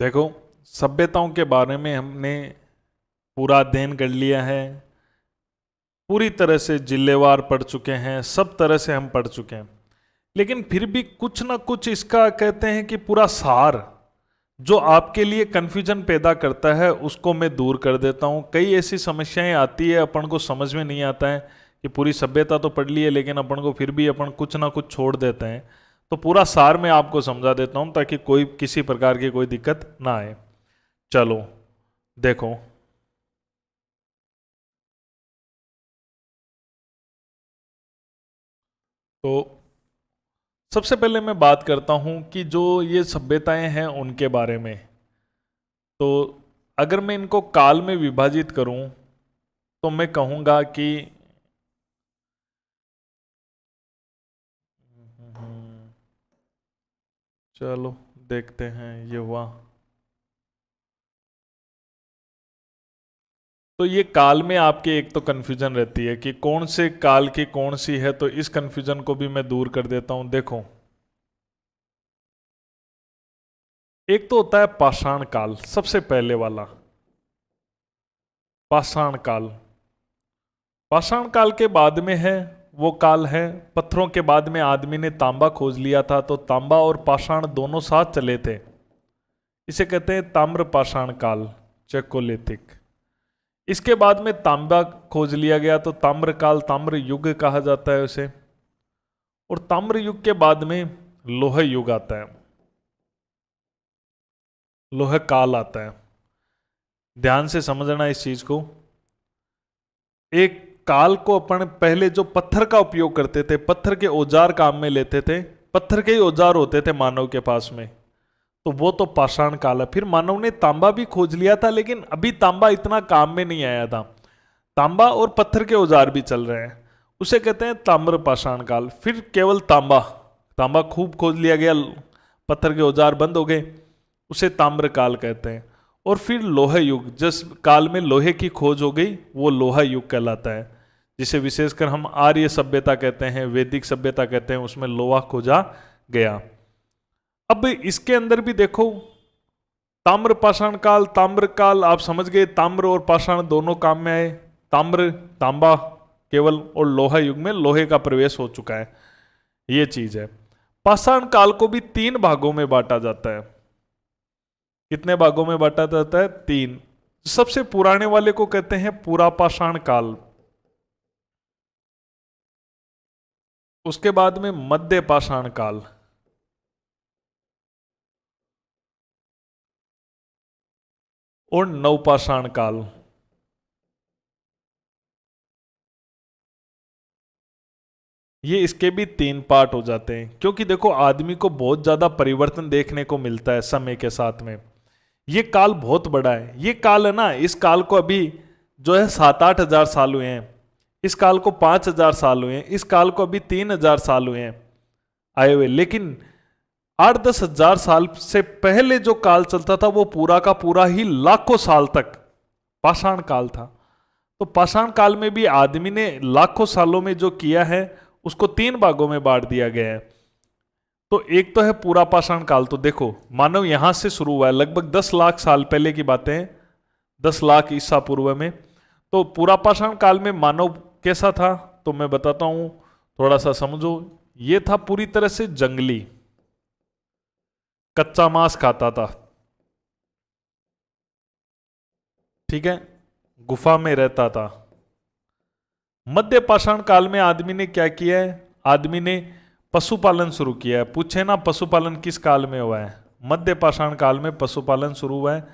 देखो, सभ्यताओं के बारे में हमने पूरा अध्ययन कर लिया है, पूरी तरह से जिल्लेवार पढ़ चुके हैं, सब तरह से हम पढ़ चुके हैं, लेकिन फिर भी कुछ ना कुछ इसका कहते हैं कि पूरा सार जो आपके लिए कन्फ्यूजन पैदा करता है उसको मैं दूर कर देता हूँ। कई ऐसी समस्याएं आती है अपन को समझ में नहीं आता है कि पूरी सभ्यता तो पढ़ ली है लेकिन अपन को फिर भी अपन कुछ ना कुछ छोड़ देते हैं, तो पूरा सार मैं आपको समझा देता हूँ ताकि कोई किसी प्रकार की कोई दिक्कत ना आए। चलो देखो, तो सबसे पहले मैं बात करता हूं कि जो ये सभ्यताएं हैं उनके बारे में। तो अगर मैं इनको काल में विभाजित करूं तो मैं कहूंगा कि चलो देखते हैं ये हुआ। तो ये काल में आपके एक तो कन्फ्यूजन रहती है कि कौन से काल की कौन सी है, तो इस कन्फ्यूजन को भी मैं दूर कर देता हूं। देखो, एक तो होता है पाषाण काल, सबसे पहले वाला पाषाण काल। पाषाण काल के बाद में है वो काल है, पत्थरों के बाद में आदमी ने तांबा खोज लिया था, तो तांबा और पाषाण दोनों साथ चले थे, इसे कहते हैं ताम्र पाषाण काल, चेकोलिथिक। इसके बाद में तांबा खोज लिया गया तो ताम्र काल, ताम्र युग कहा जाता है उसे। और ताम्र युग के बाद में लोह युग आता है, लोह काल आता है। ध्यान से समझना इस चीज को। एक काल को अपन पहले जो पत्थर का उपयोग करते थे, पत्थर के औजार काम में लेते थे, पत्थर के ही औजार होते थे मानव के पास में, तो वो तो पाषाण काल है। फिर मानव ने तांबा भी खोज लिया था लेकिन अभी तांबा इतना काम में नहीं आया था, तांबा और पत्थर के औजार भी चल रहे हैं, उसे कहते हैं ताम्र पाषाण काल। फिर केवल तांबा, तांबा खूब खोज लिया गया, पत्थर के औजार बंद हो गए, उसे ताम्र काल कहते हैं। और फिर लोहा युग, जिस काल में लोहे की खोज हो गई वो लोहा युग कहलाता है, जिसे विशेषकर हम आर्य सभ्यता कहते हैं, वैदिक सभ्यता कहते हैं, उसमें लोहा खोजा गया। अब इसके अंदर भी देखो, ताम्र पाषाण काल, ताम्र काल आप समझ गए, ताम्र और पाषाण दोनों काम में आए, ताम्र तांबा केवल, और लोहा युग में लोहे का प्रवेश हो चुका है, ये चीज है। पाषाण काल को भी 3 भागों में बांटा जाता है। कितने भागों में बांटा जाता है? 3। सबसे पुराने वाले को कहते हैं पूरा पाषाण काल, उसके बाद में मध्य पाषाण काल, और नवपाषाण काल। ये इसके भी 3 पार्ट हो जाते हैं, क्योंकि देखो आदमी को बहुत ज्यादा परिवर्तन देखने को मिलता है समय के साथ में। ये काल बहुत बड़ा है, ये काल है ना, इस काल को अभी जो है 7-8 हजार साल हुए हैं, इस काल को 5,000 साल हुए हैं, इस काल को अभी 3,000 साल हुए हैं आए हुए। लेकिन 8-10 हजार साल से पहले जो काल चलता था वो पूरा का पूरा ही लाखों साल तक पाषाण काल था। तो पाषाण काल में भी आदमी ने लाखों सालों में जो किया है उसको 3 भागों में बांट दिया गया है। तो एक तो है पूरा पाषाण काल। तो देखो, मानव यहां से शुरू हुआ है, लगभग 10 लाख साल पहले की बातें हैं, 10 लाख ईसा पूर्व में। तो पूरा पाषाण काल में मानव कैसा था, तो मैं बताता हूं, थोड़ा सा समझो। ये था पूरी तरह से जंगली, कच्चा मांस खाता था, ठीक है, गुफा में रहता था। मध्य पाषाण काल में आदमी ने क्या किया है, आदमी ने पशुपालन शुरू किया है। पूछे ना पशुपालन किस काल में हुआ है? मध्य पाषाण काल में पशुपालन शुरू हुआ है,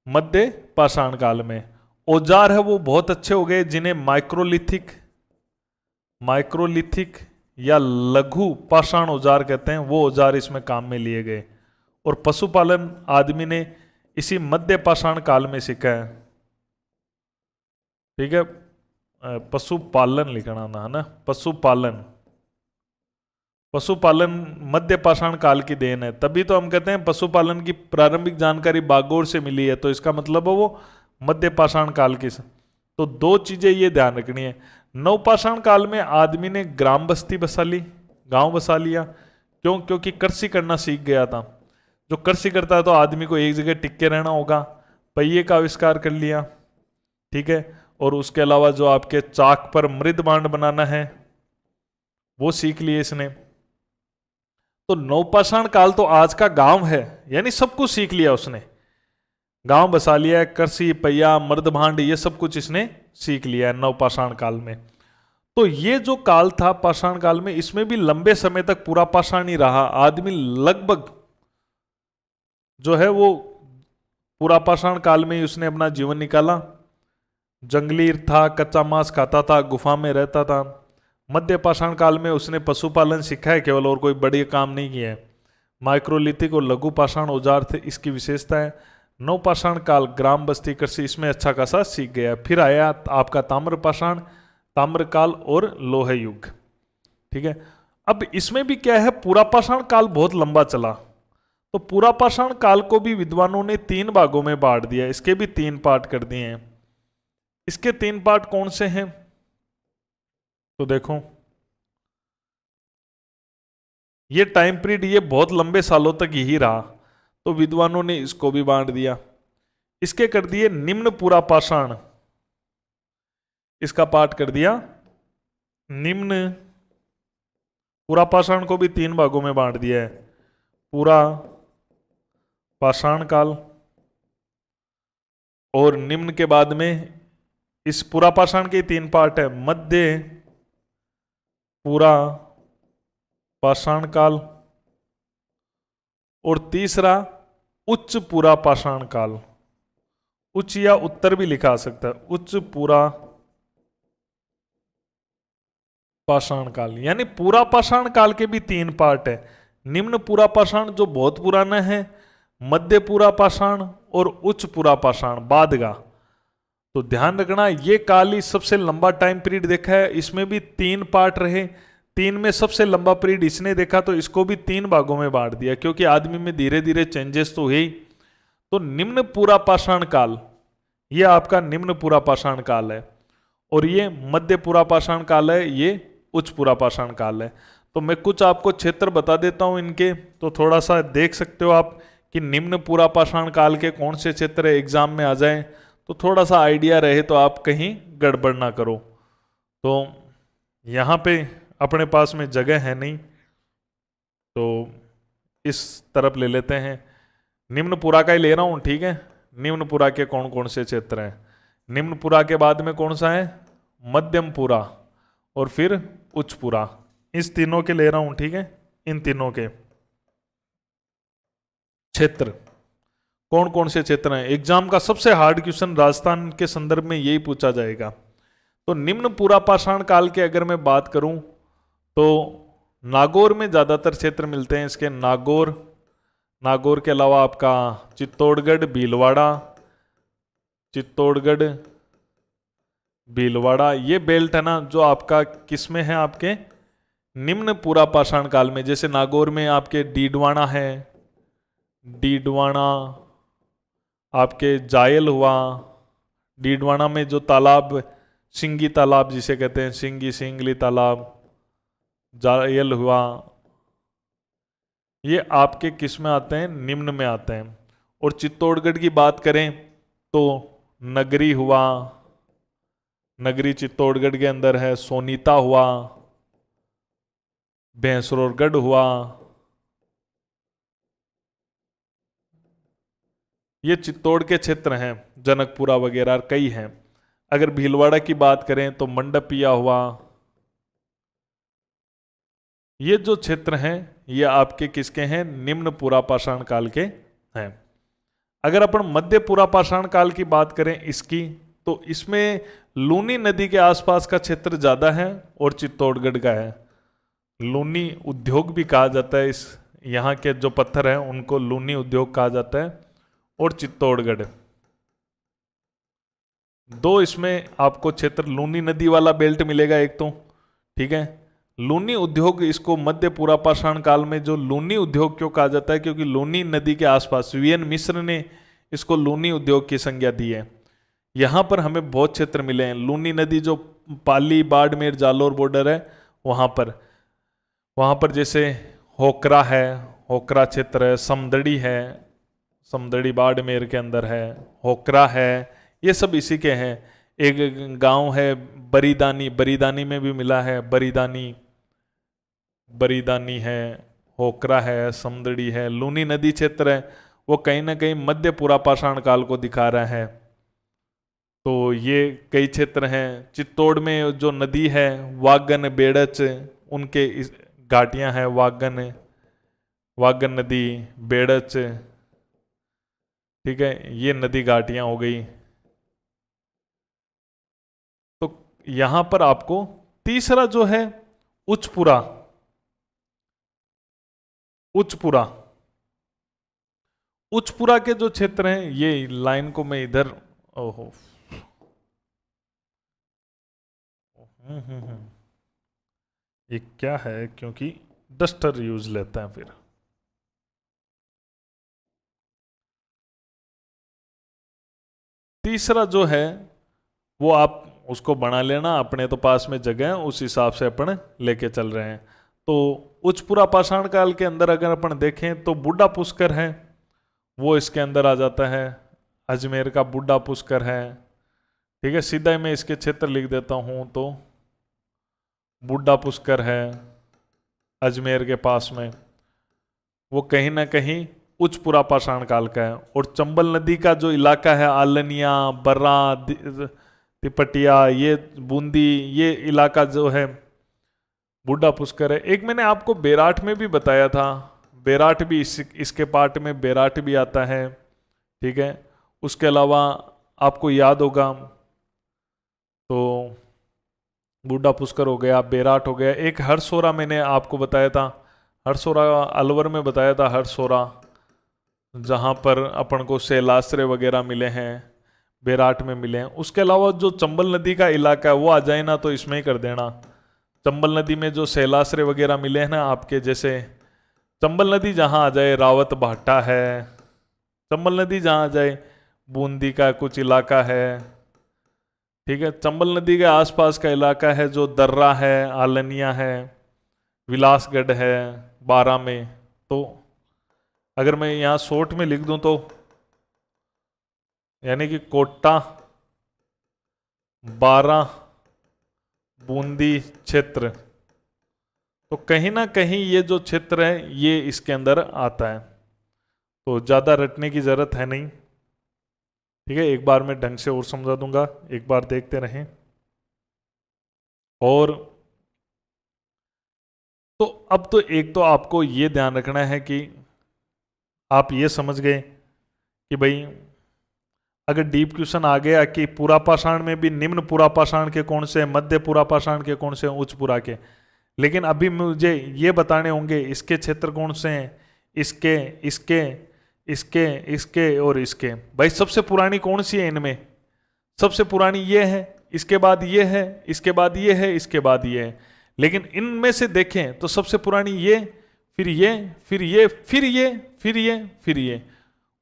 मध्य पाषाण काल में। औजार है वो बहुत अच्छे हो गए, जिन्हें माइक्रोलिथिक या लघु पाषाण औजार कहते हैं, वो औजार इसमें काम में लिए गए। और पशुपालन आदमी ने इसी मध्य पाषाण काल में सीखा है, ठीक है। पशुपालन लिखना ना, है ना, पशुपालन, पशुपालन मध्य पाषाण काल की देन है। तभी तो हम कहते हैं पशुपालन की प्रारंभिक जानकारी बागोर से मिली है, तो इसका मतलब है वो मध्य पाषाण काल की। तो 2 चीजें ये ध्यान रखनी है। नवपाषाण काल में आदमी ने ग्राम बस्ती बसा ली, गांव बसा लिया। क्यों? क्योंकि कृषि करना सीख गया था। जो कृषि करता है तो आदमी को एक जगह टिक के रहना होगा, पहिए का आविष्कार कर लिया, ठीक है। और उसके अलावा जो आपके चाक पर मृद बांड बनाना है वो सीख लिए इसने। तो नवपाषाण काल तो आज का गांव है, यानी सब कुछ सीख लिया उसने, गांव बसा लिया है, कृषि, पहिया, मर्द भांड, ये सब कुछ इसने सीख लिया है नवपाषाण काल में। तो ये जो काल था पाषाण काल में, इसमें भी लंबे समय तक पूरा पाषाण ही रहा। आदमी लगभग जो है वो पूरा पाषाण काल में ही उसने अपना जीवन निकाला। जंगली था, कच्चा मांस खाता था, गुफा में रहता था। मध्य पाषाण काल में उसने पशुपालन सीखा है केवल, और कोई बड़े काम नहीं किया है। माइक्रोलिथिक और लघु पाषाण औजार थे, इसकी विशेषता है। नवपाषाण काल ग्राम बस्ती कृषि, इसमें अच्छा खासा सीख गया। फिर आया आपका ताम्र पाषाण, ताम्र काल और लोह युग, ठीक है। अब इसमें भी क्या है, पूरा पाषाण काल बहुत लंबा चला, तो पूरा पाषाण काल को भी विद्वानों ने 3 भागों में बांट दिया। इसके भी 3 पार्ट कर दिए हैं। इसके 3 पार्ट कौन से हैं, तो देखो ये टाइम पीरियड ये बहुत लंबे सालों तक यही रहा, तो विद्वानों ने इसको भी बांट दिया। इसके कर दिए निम्न पूरा पाषाण, इसका पाठ कर दिया निम्न। पूरा पाषाण को भी 3 भागों में बांट दिया है। पूरा पाषाण काल, और निम्न के बाद में इस पूरा पाषाण के 3 पार्ट है, मध्य पूरा पाषाण काल, और तीसरा उच्च पूरा पाषाण काल। उच्च या उत्तर भी लिखा सकता है, उच्च पूरा पाषाण काल। यानी पूरा पाषाण काल के भी 3 पार्ट है। निम्न पूरा पाषाण जो बहुत पुराना है, मध्य पूरा पाषाण और उच्च पूरा पाषाण बाद का। तो ध्यान रखना, ये काल ही सबसे लंबा टाइम पीरियड देखा है, इसमें भी 3 पार्ट रहे। 3 में सबसे लंबा पीरियड इसने देखा, तो इसको भी 3 भागों में बांट दिया, क्योंकि आदमी में धीरे धीरे चेंजेस तो हुए ही। तो निम्न पूरा पाषाण काल ये आपका निम्न पूरा पाषाण काल है, और ये मध्य पूरा पाषाण काल है, ये उच्च पूरा पाषाण काल है। तो मैं कुछ आपको क्षेत्र बता देता हूं इनके, तो थोड़ा सा देख सकते हो आप कि निम्न पूरा पाषाण काल के कौन से क्षेत्र एग्जाम में आ जाएं, तो थोड़ा सा आइडिया रहे, तो आप कहीं गड़बड़ ना करो। तो यहाँ पे अपने पास में जगह है नहीं, तो इस तरफ ले लेते हैं। निम्नपुरा का ही ले रहा हूँ, ठीक है। निम्नपुरा के कौन कौन से क्षेत्र हैं, निम्नपुरा के बाद में कौन सा है, मध्यमपुरा, और फिर उच्चपुरा। इस तीनों के ले रहा हूँ, ठीक है। इन तीनों के क्षेत्र कौन कौन से क्षेत्र हैं, एग्जाम का सबसे हार्ड क्वेश्चन राजस्थान के संदर्भ में यही पूछा जाएगा। तो निम्न पूरा पाषाण काल के अगर मैं बात करूं तो नागौर में ज्यादातर क्षेत्र मिलते हैं इसके। नागौर के अलावा आपका चित्तौड़गढ़, भीलवाड़ा, चित्तौड़गढ़, भीलवाड़ा, ये बेल्ट है ना जो आपका किस में है, आपके निम्न पूरा पाषाण काल में। जैसे नागौर में आपके डीडवाना है, डीडवाना, आपके जायल हुआ, डीडवाना में जो तालाब सिंगी तालाब जिसे कहते हैं, सिंगली तालाब, जायल हुआ, ये आपके किस में आते हैं, निम्न में आते हैं। और चित्तौड़गढ़ की बात करें तो नगरी हुआ, नगरी चित्तौड़गढ़ के अंदर है, सोनीता हुआ, भैंसरोरगढ़ हुआ, ये चित्तौड़ के क्षेत्र हैं। जनकपुरा वगैरह कई हैं। अगर भीलवाड़ा की बात करें तो मंडपिया हुआ। ये जो क्षेत्र हैं ये आपके किसके हैं, निम्न पूरा पाषाण काल के हैं। अगर अपन मध्य पूरा पाषाण काल की बात करें इसकी, तो इसमें लूनी नदी के आसपास का क्षेत्र ज्यादा है और चित्तौड़गढ़ का है। लूनी उद्योग भी कहा जाता है, इस यहाँ के जो पत्थर हैं उनको लूनी उद्योग कहा जाता है। और चित्तौड़गढ़, दो इसमें आपको क्षेत्र लूनी नदी वाला बेल्ट मिलेगा एक तो, ठीक है। लूनी उद्योग, इसको मध्य पूरा पाषाण काल में जो लूनी उद्योग क्यों कहा जाता है, क्योंकि लूनी नदी के आसपास वीएन मिश्र ने इसको लूनी उद्योग की संज्ञा दी है। यहाँ पर हमें बहुत क्षेत्र मिले हैं। लूनी नदी जो पाली, बाड़मेर, जालोर बॉर्डर है वहाँ पर जैसे होकरा है, होकरा क्षेत्र है, समदड़ी है, समदड़ी बाड़मेर के अंदर है, होकरा है, ये सब इसी के हैं। एक गांव है बरीदानी, बरीदानी में भी मिला है, बरीदानी, बरीदानी है, होकरा है, समदड़ी है। लूनी नदी क्षेत्र है, वो कहीं ना कहीं मध्य पुरापाषाण काल को दिखा रहा है। तो ये कई क्षेत्र हैं। चित्तौड़ में जो नदी है वागन बेड़च, उनके घाटियां हैं, वागन, वागन नदी, बेड़च, ठीक है, ये नदी घाटियां हो गई। तो यहां पर आपको तीसरा जो है उच्चपुरा, उच्चपुरा, उच्चपुरा के जो क्षेत्र हैं, ये लाइन को मैं इधर, ओहो, ये क्या है, क्योंकि डस्टर यूज लेते हैं फिर। तीसरा जो है वो आप उसको बना लेना, अपने तो पास में जगह है, उस हिसाब से अपन लेके चल रहे हैं। तो उच्चपुरा पाषाण काल के अंदर अगर अपन देखें तो बुढ़ा पुष्कर है, वो इसके अंदर आ जाता है। अजमेर का बुढ़ा पुष्कर है, ठीक है, सीधा ही मैं इसके क्षेत्र लिख देता हूं। तो बुढ़ा पुष्कर है अजमेर के पास में, वो कहीं ना कहीं उच्चपुरा पाषाण काल का है। और चंबल नदी का जो इलाका है, आलनिया, बर्रा, तिपटिया, ये बूंदी, ये इलाका जो है बुढ़ा पुष्कर है। एक मैंने आपको बेराट में भी बताया था, बेराट भी इसके पार्ट में बेराट भी आता है, ठीक है। उसके अलावा आपको याद होगा तो बुढ़ा पुष्कर हो गया, बेराट हो गया। एक हरसोरा मैंने आपको बताया था, हरसोरा अलवर में बताया था, हरसोरा जहाँ पर अपन को शैलाश्रय वगैरह मिले हैं, बेराट में मिले हैं। उसके अलावा जो चंबल नदी का इलाका है वो आ जाए ना तो इसमें ही कर देना। चंबल नदी में जो शैलाश्रय वगैरह मिले हैं ना आपके, जैसे चंबल नदी जहाँ आ जाए, रावत भाटा है, चंबल नदी जहाँ आ जाए, बूंदी का कुछ इलाका है, ठीक है। चंबल नदी के आसपास का इलाका है जो दर्रा है, आलनिया है, विलासगढ़ है, बारा में। तो अगर मैं यहाँ शॉर्ट में लिख दूं तो यानी कि कोटा, बारा, बूंदी क्षेत्र, तो कहीं ना कहीं ये जो क्षेत्र है ये इसके अंदर आता है। तो ज़्यादा रटने की ज़रूरत है नहीं, ठीक है। एक बार मैं ढंग से और समझा दूंगा, एक बार देखते रहें। और तो अब तो एक तो आपको ये ध्यान रखना है कि आप ये समझ गए कि भाई अगर डीप क्वेश्चन आ गया कि पुरापाषाण में भी निम्न पुरापाषाण के कौन से, मध्य पुरापाषाण के कौन से, उच्च पुरा के, लेकिन अभी मुझे ये बताने होंगे इसके क्षेत्र कौन से हैं, इसके, इसके, इसके, इसके और इसके। भाई सबसे पुरानी कौन सी है इनमें? सबसे पुरानी ये है, इसके बाद ये है, इसके बाद ये है, इसके बाद ये है। लेकिन इनमें से देखें तो सबसे पुरानी ये, फिर ये, फिर ये, फिर ये, फिर ये, फिर ये।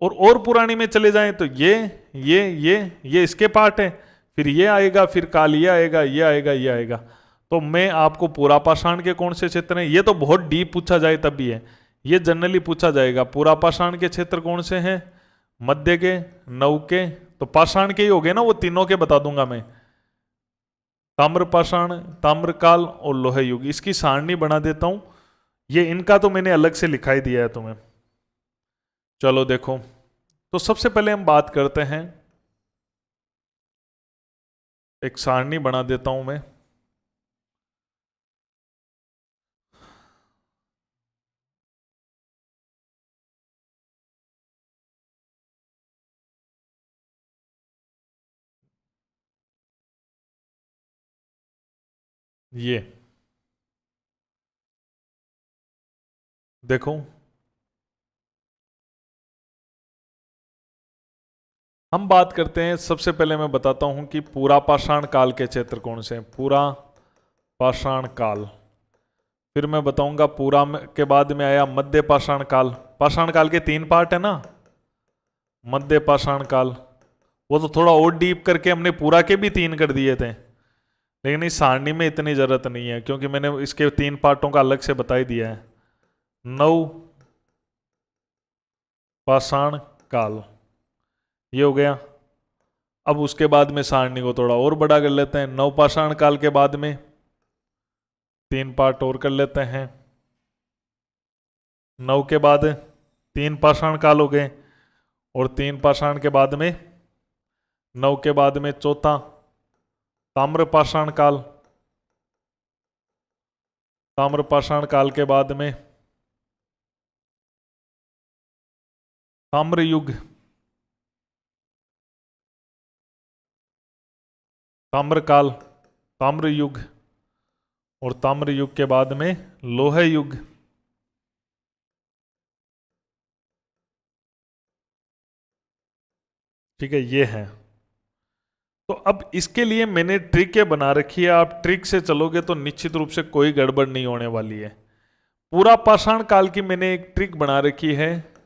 और पुरानी में चले जाएं तो ये इसके पार्ट है, फिर ये आएगा, फिर काल ये आएगा, ये आएगा, ये आएगा। तो मैं आपको पुरापाषाण के कौन से क्षेत्र हैं, ये तो बहुत डीप पूछा जाए तब भी है, ये जनरली पूछा जाएगा। पुरापाषाण के क्षेत्र कौन से हैं? मध्य के, नव के, तो पाषाण के ही हो गए ना, वो तीनों के बता दूंगा मैं। ताम्रपाषाण, ताम्रकाल और लोह युग। इसकी सारणी बना देता हूं, ये इनका तो मैंने अलग से लिखाई दिया है तुम्हें। चलो देखो, तो सबसे पहले हम बात करते हैं, एक सारणी बना देता हूं मैं। ये देखो, हम बात करते हैं, सबसे पहले मैं बताता हूं कि पुरापाषाण काल के क्षेत्र कौन से हैं। पुरापाषाण काल, फिर मैं बताऊंगा पूरा के बाद में आया मध्य पाषाण काल। पाषाण काल के 3 पार्ट है ना, मध्य पाषाण काल, वो तो थोड़ा और डीप करके हमने पूरा के भी 3 कर दिए थे, लेकिन इस सारणी में इतनी जरूरत नहीं है क्योंकि मैंने इसके 3 पार्टों का अलग से बता ही दिया है। नव, पाषाण काल, ये हो गया। अब उसके बाद में सारणी को थोड़ा और बड़ा कर लेते हैं। नवपाषाण काल के बाद में 3 पार्ट और कर लेते हैं। 9 के बाद 3 पाषाण काल हो गए, और 3 पाषाण के बाद में 9 के बाद में चौथा ताम्रपाषाण काल। ताम्रपाषाण काल के बाद में ताम्र युग, ताम्रकाल, ताम्र युग, और ताम्र युग के बाद में लोह युग। ठीक है, ये है। तो अब इसके लिए मैंने ट्रिकें बना रखी है, आप ट्रिक से चलोगे तो निश्चित रूप से कोई गड़बड़ नहीं होने वाली है। पूरा पाषाण काल की मैंने एक ट्रिक बना रखी है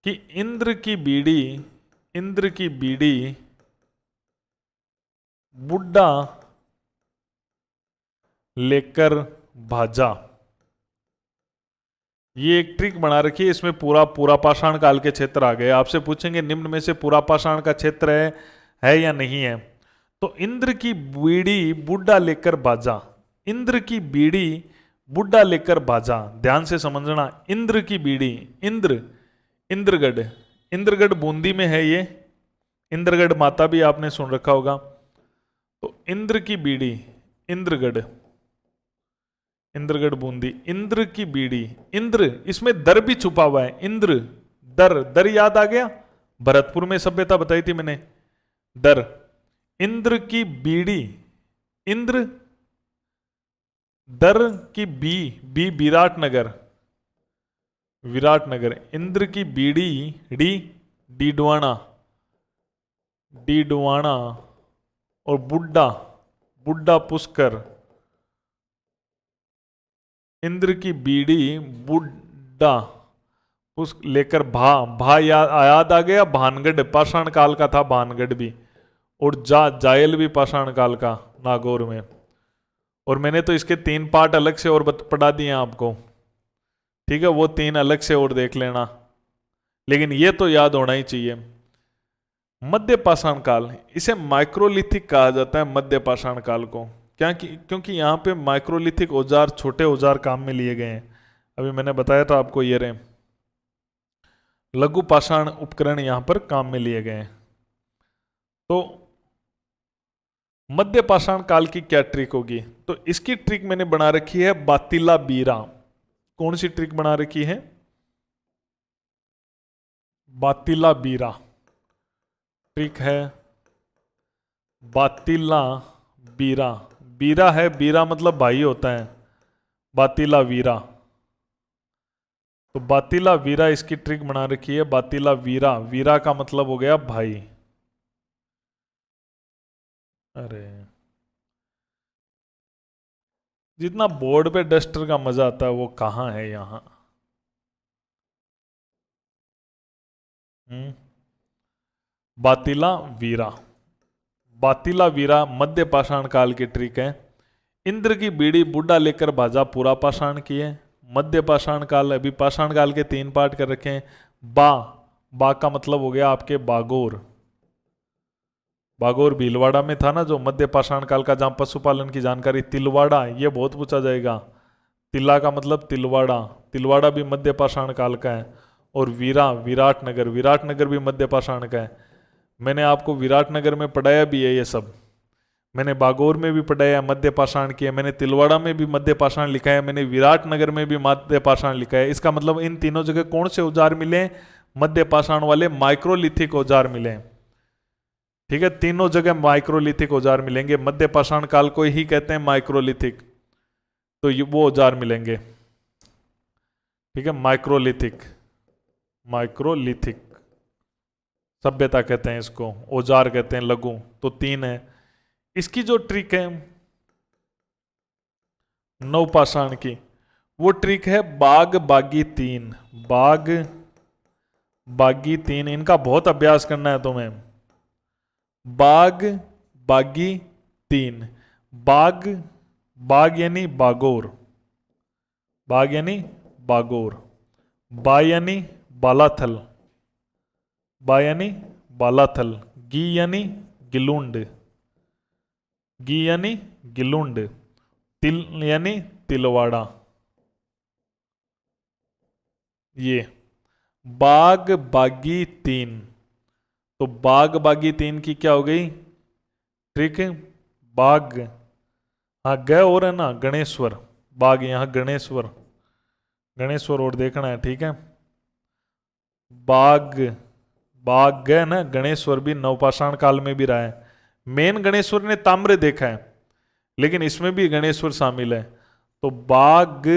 कि इंद्र की बीड़ी बुड्ढा लेकर भाजा। ये एक ट्रिक बना रखी है, इसमें पूरा पाषाण काल के क्षेत्र आ गए। आपसे पूछेंगे निम्न में से पूरा पाषाण का क्षेत्र है या नहीं है, तो इंद्र की बीड़ी बुड्ढा लेकर भाजा। इंद्र की बीड़ी बुड्ढा लेकर भाजा, ध्यान से समझना। इंद्र की बीड़ी, इंद्रगढ़ बूंदी में है ये। इंद्रगढ़ माता भी आपने सुन रखा होगा। तो इंद्र की बीड़ी, इंद्रगढ़ बूंदी, इंद्र की बीड़ी। इंद्र, इसमें दर भी छुपा हुआ है। इंद्र, दर याद आ गया, भरतपुर में सभ्यता बताई थी मैंने। दर, इंद्र की बीड़ी, इंद्र, दर की बी विराटनगर, इंद्र की बीड़ी, डीडवाना, और बुड्ढा पुष्कर। इंद्र की बीड़ी बुड्ढा लेकर भा याद आ गया। भानगढ़ पाषाण काल का था, भानगढ़ भी। और जायल भी पाषाण काल का, नागौर में। और मैंने तो इसके 3 पार्ट अलग से और पढ़ा दिए आपको, ठीक है, वो 3 अलग से और देख लेना, लेकिन ये तो याद होना ही चाहिए। मध्य पाषाण काल, इसे माइक्रोलिथिक कहा जाता है, मध्य पाषाण काल को। क्योंकि यहाँ पे माइक्रोलिथिक औजार, छोटे औजार काम में लिए गए हैं। अभी मैंने बताया था आपको, ये रहे लघु पाषाण उपकरण यहाँ पर काम में लिए गए हैं। तो मध्य पाषाण काल की क्या ट्रिक होगी, तो इसकी ट्रिक मैंने बना रखी है बातिला बीरा। कौन सी ट्रिक बना रखी है? बातिला बीरा ट्रिक है, बातिला बीरा। बीरा है, बीरा मतलब भाई होता है, बातिला वीरा। तो बातिला वीरा इसकी ट्रिक बना रखी है, बातिला वीरा। वीरा का मतलब हो गया भाई। अरे जितना बोर्ड पे डस्टर का मजा आता है वो कहाँ है यहाँ। बातिला वीरा, बातिला वीरा मध्य पाषाण काल की ट्रिक है। इंद्र की बीड़ी बुड्ढा लेकर भाजा, पूरा पाषाण की है। मध्य पाषाण काल, अभी पाषाण काल के 3 पार्ट कर रखे हैं। बा का मतलब हो गया आपके बागोर। बागोर भीलवाड़ा में था ना, जो मध्य पाषाण काल का, जहां पशुपालन की जानकारी। तिलवाड़ा, ये बहुत पूछा जाएगा। तिल्ला का मतलब तिलवाड़ा, तिलवाड़ा भी मध्य पाषाण काल का है। और वीरा, विराटनगर, विराटनगर भी मध्य पाषाण का है। मैंने आपको विराटनगर में पढ़ाया भी है ये सब। मैंने बागोर में भी पढ़ाया, मध्य पाषाण की है। मैंने तिलवाड़ा में भी मध्य पाषाण लिखा है। मैंने विराटनगर में भी मध्य पाषाण लिखा है। इसका मतलब इन तीनों जगह कौन से औजार मिले? मध्य पाषाण वाले माइक्रोलिथिक औजार मिले। ठीक है, तीनों जगह माइक्रोलिथिक औजार मिलेंगे। मध्य पाषाण काल को ही कहते हैं माइक्रोलिथिक, तो वो औजार मिलेंगे। ठीक है, माइक्रोलिथिक, माइक्रोलिथिक सभ्यता कहते हैं इसको, औजार कहते हैं लघु। तो 3 है। इसकी जो ट्रिक है नवपाषाण की, वो ट्रिक है बाग बागी 3। बाग बागी 3, इनका बहुत अभ्यास करना है तुम्हें। बाग बागी 3। बाग यानी बागोर, बाग यानी बागोर, बा यानी बालाथल, बा यानी बालाथल, गी यानी गिलुंड, गी यानी गिलुंड, तिल यानी तिलवाड़ा। ये बाग बागी तीन, तो बाग बागी तीन की क्या हो गई ट्रिक? बाग, हाँ ग और है ना गणेश्वर, बाग यहां गणेश्वर, गणेश्वर और देखना है, ठीक है। बाग, बाग ग ना, गणेश्वर भी नवपाषाण काल में भी रहा है। मेन गणेश्वर ने ताम्र देखा है, लेकिन इसमें भी गणेश्वर शामिल है। तो बाग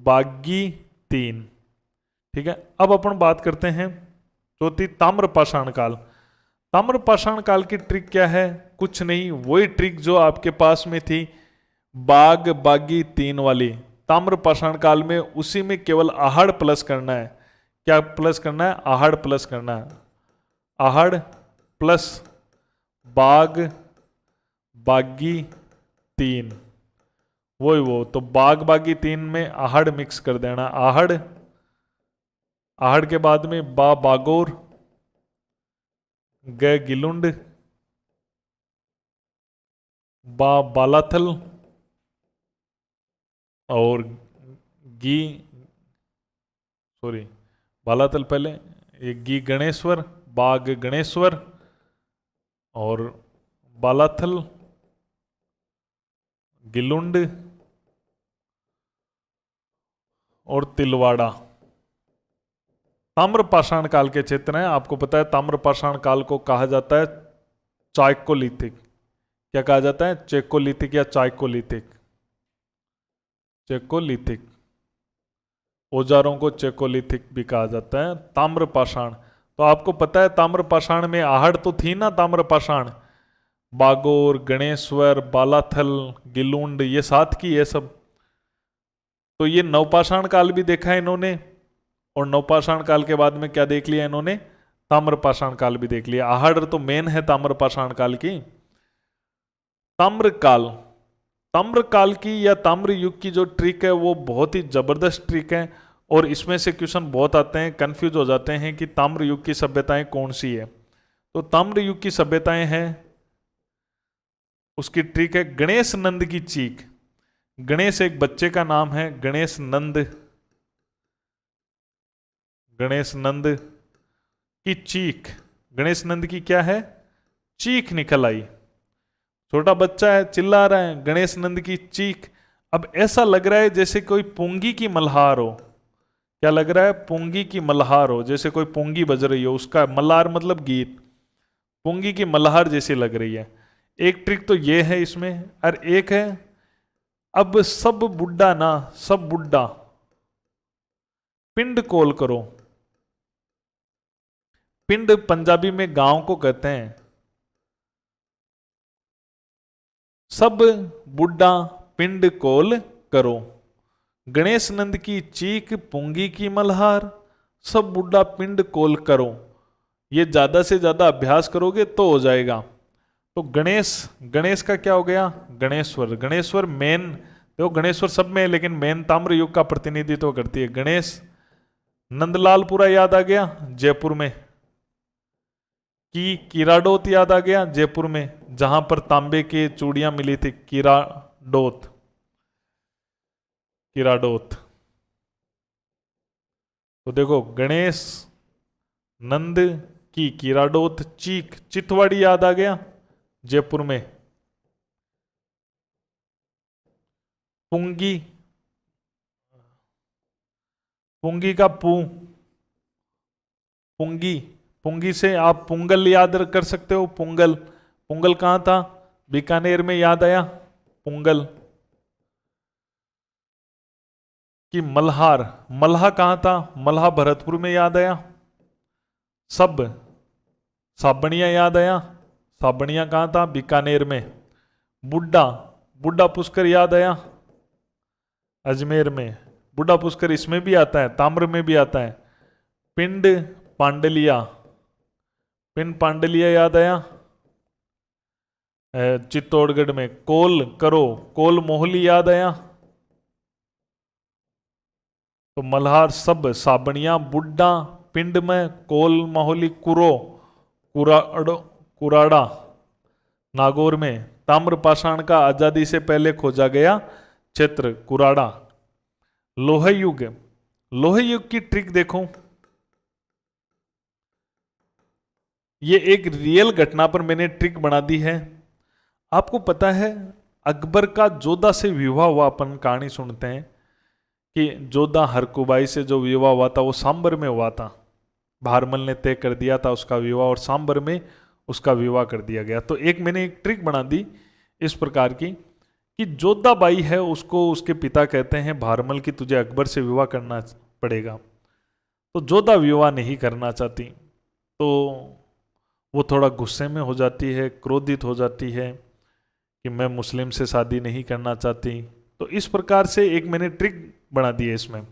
बागी तीन, ठीक है। अब अपन बात करते हैं चौथी, ताम्रपाषाण काल। ताम्रपाषाण काल की ट्रिक क्या है? कुछ नहीं, वही ट्रिक जो आपके पास में थी बाग बागी तीन वाली। ताम्रपाषाण काल में उसी में केवल आहड़ प्लस करना है। क्या प्लस करना है? आहड़ प्लस करना है। आहड़ प्लस बाग बागी तीन, वो तो बाग बागी तीन में आहड़ मिक्स कर देना। आहड़, आहड़ के बाद में बा बागोर, ग गिलुंड, बा बालाथल और गी, सॉरी बालाथल पहले, ये गी गणेश्वर, बाग गणेश्वर और बालाथल गिलुंड और तिलवाड़ा। ताम्रपाषाण काल के क्षेत्र हैं। आपको पता है ताम्रपाषाण काल को कहा जाता है चाइकोलिथिक। क्या कहा जाता है? चेकोलिथिक या चाइकोलिथिक। चेकोलिथिक, औजारों को चेकोलिथिक भी कहा जाता है। ताम्रपाषाण, तो आपको पता है ताम्रपाषाण में आहड़ तो थी ना, ताम्रपाषाण बागोर गणेश्वर बालाथल गिलुंड ये साथ की ये सब। तो ये नवपाषाण काल भी देखा है इन्होंने, और नवपाषाण काल के बाद में क्या देख लिया इन्होंने? ताम्रपाषाण काल भी देख लिया। आहड़ तो मेन है ताम्रपाषाण काल की। ताम्रकाल, ताम्रकाल की या ताम्र युग की जो ट्रिक है वो बहुत ही जबरदस्त ट्रिक है, और इसमें से क्वेश्चन बहुत आते हैं, कंफ्यूज हो जाते हैं कि ताम्र युग की सभ्यताएं कौन सी है। तो ताम्र युग की सभ्यताएं हैं, उसकी ट्रिक है गणेश नंद की चीख। गणेश एक बच्चे का नाम है, गणेश नंद, गणेश नंद की चीख। गणेश नंद की क्या है? चीख निकल आई। छोटा बच्चा है, चिल्ला रहा है, गणेश नंद की चीख। अब ऐसा लग रहा है जैसे कोई पुंगी की मल्हार हो। क्या लग रहा है? पुंगी की मल्हार हो, जैसे कोई पुंगी बज रही हो, उसका मल्हार मतलब गीत, पुंगी की मल्हार जैसी लग रही है। एक ट्रिक तो ये है इसमें, और एक है अब सब बुड्ढा ना, सब बुड्ढा पिंड कॉल करो। पिंड पंजाबी में गांव को कहते हैं। सब बुड्ढा पिंड कॉल करो, गणेश नंद की चीख पुंगी की मल्हार, सब बुड्ढा पिंड कॉल करो। ये ज्यादा से ज्यादा अभ्यास करोगे तो हो जाएगा। तो गणेश, गणेश का क्या हो गया? गणेश्वर, गणेश्वर मेन, तो गणेश्वर सब में है लेकिन मेन ताम्र युग का प्रतिनिधित्व करती है। गणेश, नंदलालपुरा याद आ गया जयपुर में, की कीराडोत याद आ गया जयपुर में, जहां पर तांबे की चूड़ियां मिली थी, कीराडोत, कीराडोत। तो देखो गणेश नंद की कीराडोत चीख, चितवाड़ी याद आ गया जयपुर में, पुंगी, पुंगी का पू, पुंगी, पुंगी से आप पुंगल याद कर सकते हो। पुंगल, पुंगल कहां था? बीकानेर में, याद आया पुंगल। कि मल्हार, मल्हा कहां था? मल्हा भरतपुर में, याद आया। सब, साबणिया याद आया, साबणिया कहां था? बीकानेर में। बुड्ढा, बुड्ढा पुष्कर याद आया अजमेर में। बुड्ढा पुष्कर इसमें भी आता है, ताम्र में भी आता है। पिंड पांडलिया, पिंड पांडलिया याद आया चित्तौड़गढ़ में। कोल करो, कोल मोहली याद आया। तो मल्हार, सब, साबणिया, बुड्ढा, पिंडमय, कोल माहौली, कुरो, कुराड़ो, कुराड़ा नागौर में। ताम्र पाषाण का आजादी से पहले खोजा गया क्षेत्र कुराड़ा। लोह युग, लोह युग की ट्रिक देखो, ये एक रियल घटना पर मैंने ट्रिक बना दी है। आपको पता है अकबर का जोधा से विवाह हुआ, अपन कहानी सुनते हैं कि जोधा हरकुबाई से जो विवाह हुआ था वो सांबर में हुआ था। भारमल ने तय कर दिया था उसका विवाह और सांबर में उसका विवाह कर दिया गया। तो एक मैंने एक ट्रिक बना दी इस प्रकार की कि जोधा बाई है उसको उसके पिता कहते हैं भारमल की तुझे अकबर से विवाह करना पड़ेगा। तो जोधा विवाह नहीं करना चाहती, तो वो थोड़ा गुस्से में हो जाती है, क्रोधित हो जाती है कि मैं मुस्लिम से शादी नहीं करना चाहती। तो इस प्रकार से एक मैंने ट्रिक बना दी है इसमें।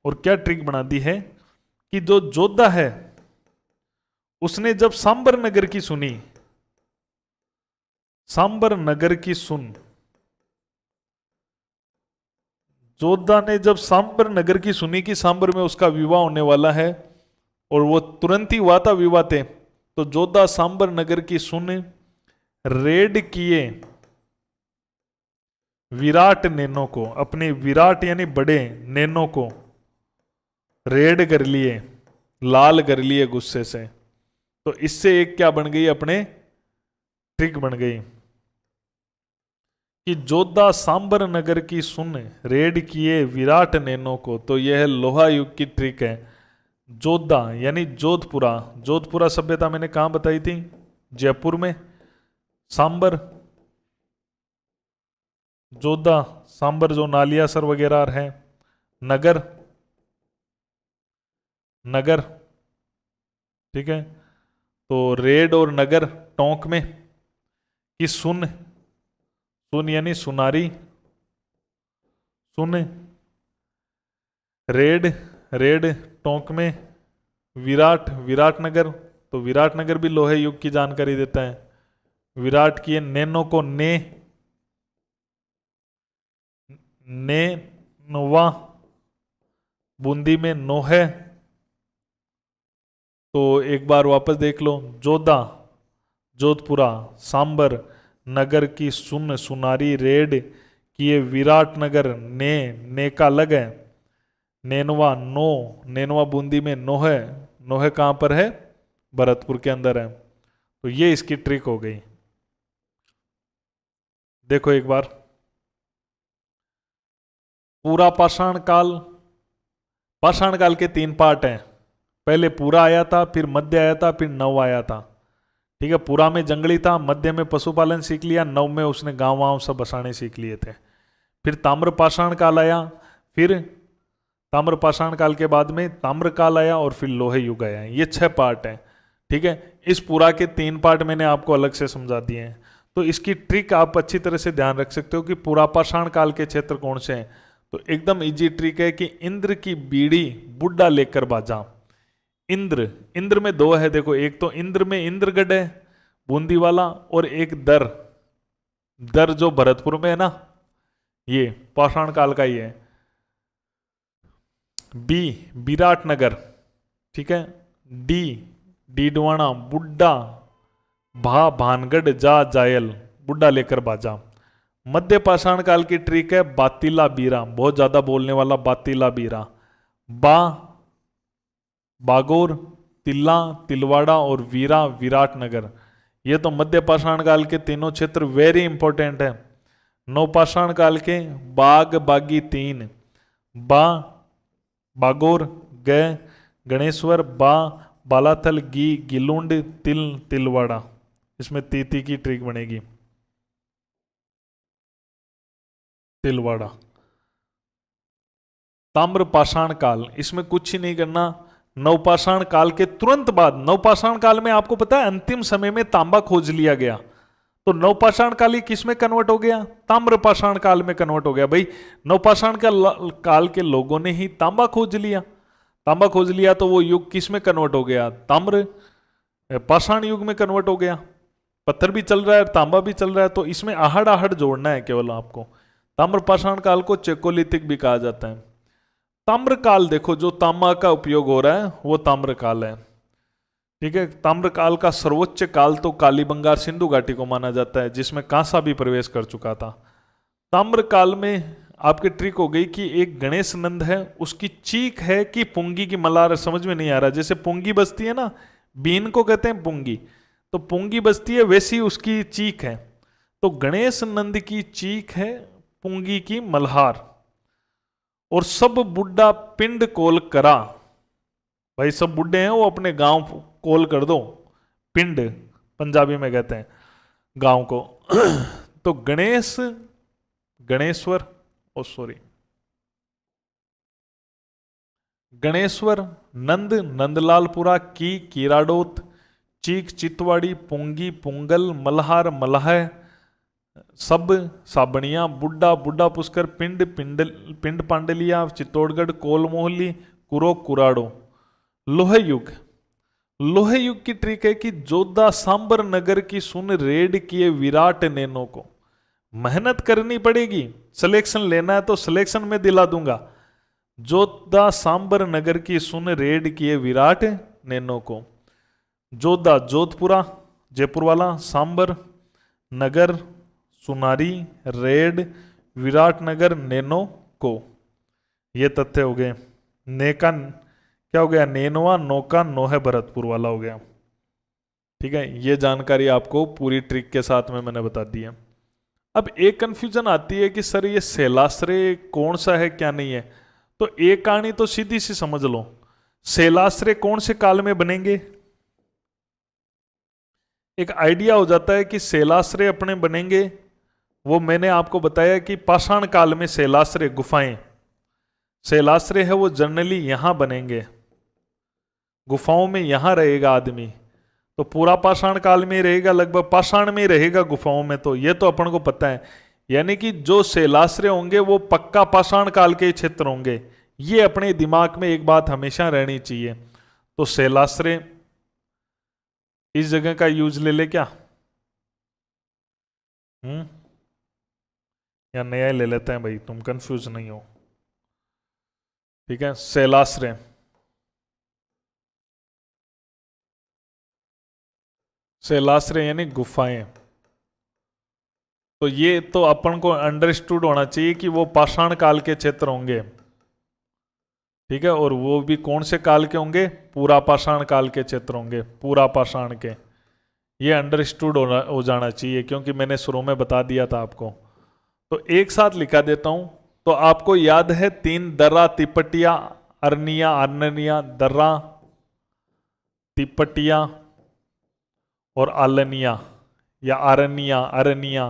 और क्या ट्रिक बना दी है कि जो जोधा है उसने जब सांबर नगर की सुनी, सांबर नगर की सुन, जोधा ने जब सांबर नगर की सुनी कि सांबर में उसका विवाह होने वाला है और वो तुरंत ही हुआ था विवाह थे, तो जोधा सांबर नगर की सुन रेड किए विराट नैनों को, अपने विराट यानी बड़े नैनों को रेड कर लिए, लाल कर लिए गुस्से से। तो इससे एक क्या बन गई, अपने ट्रिक बन गई कि जोधा सांबर नगर की सुन रेड किए विराट नैनों को। तो यह लोहा युग की ट्रिक है। जोधा यानी जोधपुरा, जोधपुरा सभ्यता मैंने कहां बताई थी, जयपुर में। सांबर, जोधा सांबर जो नालियासर वगैरह है। नगर, नगर, ठीक है। तो रेड और नगर टोंक में। कि सुन, सुन यानी सुनारी, सुन रेड, रेड टोंक में। विराट, विराटनगर, तो विराटनगर भी लोहे युग की जानकारी देता है। विराट किए नैनो को ने, ने नोवा, बूंदी में नोहे। तो एक बार वापस देख लो, जोधा, जोधपुरा, सांबर नगर की सुन सुनारी रेड किए विराटनगर, ने का अलग है, नैनवा नो, नैनवा बूंदी में नोहे, नोहे कहां पर है, भरतपुर के अंदर है। तो ये इसकी ट्रिक हो गई। देखो एक बार, पूरा पाषाण काल, पाषाण काल के 3 पार्ट हैं। पहले पूरा आया था, फिर मध्य आया था, फिर नव आया था। ठीक है, पूरा में जंगली था, मध्य में पशुपालन सीख लिया, नव में उसने गांव वाँव सब बसाने सीख लिए थे। फिर ताम्र पाषाण काल आया, फिर ताम्र पाषाण काल के बाद में ताम्र काल आया और फिर लोहे युग आया। ये 6 पार्ट हैं। ठीक है, इस पूरा के 3 पार्ट मैंने आपको अलग से समझा दिए हैं। तो इसकी ट्रिक आप अच्छी तरह से ध्यान रख सकते हो कि पूरा पाषाण काल के क्षेत्र कौन से हैं। तो एकदम इजी ट्रिक है कि इंद्र की बीड़ी बुड्ढा लेकर बाजा। इंद्र, इंद्र में 2 है, देखो, एक तो इंद्र में इंद्रगढ़ है बूंदी वाला, और एक दर, दर जो भरतपुर में है ना, ये पाषाण काल का ही है। बी विराटनगर, ठीक है। डी डीडवाना, बुड्ढा, भा भानगढ़, जा जायल, बुड्ढा लेकर बाजा। मध्य पाषाण काल की ट्रिक है बातीला बीरा, बहुत ज्यादा बोलने वाला बातीला बीरा। बा बागोर, तिल्ला, तिलवाड़ा और वीरा विराटनगर। ये तो मध्य पाषाण काल के तीनों क्षेत्र वेरी इंपॉर्टेंट है। नवपाषाण काल के बाग बागी 3, बा बागोर, ग गणेश्वर, बा बालाथल, गी गिलुंड, तिल तिलवाड़ा। इसमें तीती की ट्रिक बनेगी, तिलवाड़ा। ताम्र पाषाण काल, इसमें कुछ ही नहीं करना। नवपाषाण काल के तुरंत बाद, नवपाषाण काल में आपको पता है अंतिम समय में तांबा खोज लिया गया, तो नवपाषाण काल ही किस में कन्वर्ट हो गया, ताम्र पाषाण काल में कन्वर्ट हो गया। भाई नवपाषाण काल के लोगों ने ही तांबा खोज लिया, तांबा खोज लिया, तो वो युग किस में कन्वर्ट हो गया, ताम्र पाषाण युग में कन्वर्ट हो गया। पत्थर भी चल रहा है, तांबा भी चल रहा है, तो इसमें आहड़ आहड़ जोड़ना है केवल आपको। ताम्र पाषाण काल को चेकोलिथिक भी कहा जाता है। ताम्रकाल देखो, जो तांबा का उपयोग हो रहा है वो ताम्रकाल है। ठीक है, ताम्रकाल का सर्वोच्च काल तो कालीबंगार सिंधु घाटी को माना जाता है, जिसमें कांसा भी प्रवेश कर चुका था। ताम्रकाल में आपकी ट्रिक हो गई कि एक गणेश नंद है, उसकी चीख है कि पुंगी की मल्हार, समझ में नहीं आ रहा। जैसे पुंगी बजती है ना, बीन को कहते हैं पुंगी, तो पुंगी बजती है, वैसी उसकी चीख है। तो गणेश नंद की चीख है पुंगी की मल्हार। और सब बुड्ढा पिंड कोल करा, भाई सब बुड्ढे हैं वो अपने गांव कोल कर दो, पिंड पंजाबी में कहते हैं गांव को। तो गणेश, गणेश्वर, ओ सॉरी, गणेश्वर, नंद नंदलालपुरा, की कीराडोत, चीक चितवाड़ी, पुंगी पुंगल, मल्हार मल्ह, सब साबणिया, बुड्ढा बुड्ढा पुष्कर, पिंड पिंड पांडलिया, चित्तौड़गढ़, कोल मोहली, कुरो कुराड़ो। लोहे युग, लोहे युग की ट्रिक है कि जोधा सांबर नगर की सुन रेड किए विराट नैनो को। मेहनत करनी पड़ेगी, सिलेक्शन लेना है तो सिलेक्शन में दिला दूंगा। जोधा सांबर नगर की सुन रेड किए विराट नैनो को। जोधा जोधपुरा जयपुर वाला, सांबर नगर सुनारी, रेड विराटनगर नैनो को। ये तथ्य हो गए। नेका क्या हो गया, नैनवा, नौका नोहे भरतपुर वाला हो गया। ठीक है, ये जानकारी आपको पूरी ट्रिक के साथ में मैंने बता दी है। अब एक कंफ्यूजन आती है कि सर ये शैलाश्रय कौन सा है क्या नहीं है। तो एक कहानी तो सीधी सी समझ लो, शैलाश्रय कौन से काल में बनेंगे, एक आइडिया हो जाता है कि शैलाश्रय अपने बनेंगे। वो मैंने आपको बताया कि पाषाण काल में शैलाश्रय गुफाएं, शैलाश्रय है वो जनरली यहां बनेंगे, गुफाओं में यहां रहेगा आदमी। तो पूरा पाषाण काल में रहेगा, लगभग पाषाण में रहेगा गुफाओं में, तो ये तो अपन को पता है। यानी कि जो शैलाश्रय होंगे वो पक्का पाषाण काल के क्षेत्र होंगे। ये अपने दिमाग में एक बात हमेशा रहनी चाहिए। तो शैलाश्रय इस जगह का यूज ले ले क्या, या नया ही ले लेते हैं भाई, तुम कंफ्यूज नहीं हो। ठीक है, शैलाश्रय, शैलाश्रय यानी गुफाएं। तो ये तो अपन को अंडरस्टूड होना चाहिए कि वो पाषाण काल के क्षेत्र होंगे। ठीक है, और वो भी कौन से काल के होंगे, पूरा पाषाण काल के क्षेत्र होंगे, पूरा पाषाण के। ये अंडरस्टूड हो जाना चाहिए, क्योंकि मैंने शुरू में बता दिया था आपको। तो एक साथ लिखा देता हूं। तो आपको याद है 3 दर्रा, तिपटिया, अरनिया, आननिया, दर्रा, तिपटिया और आलनिया या आरनिया, अरनिया,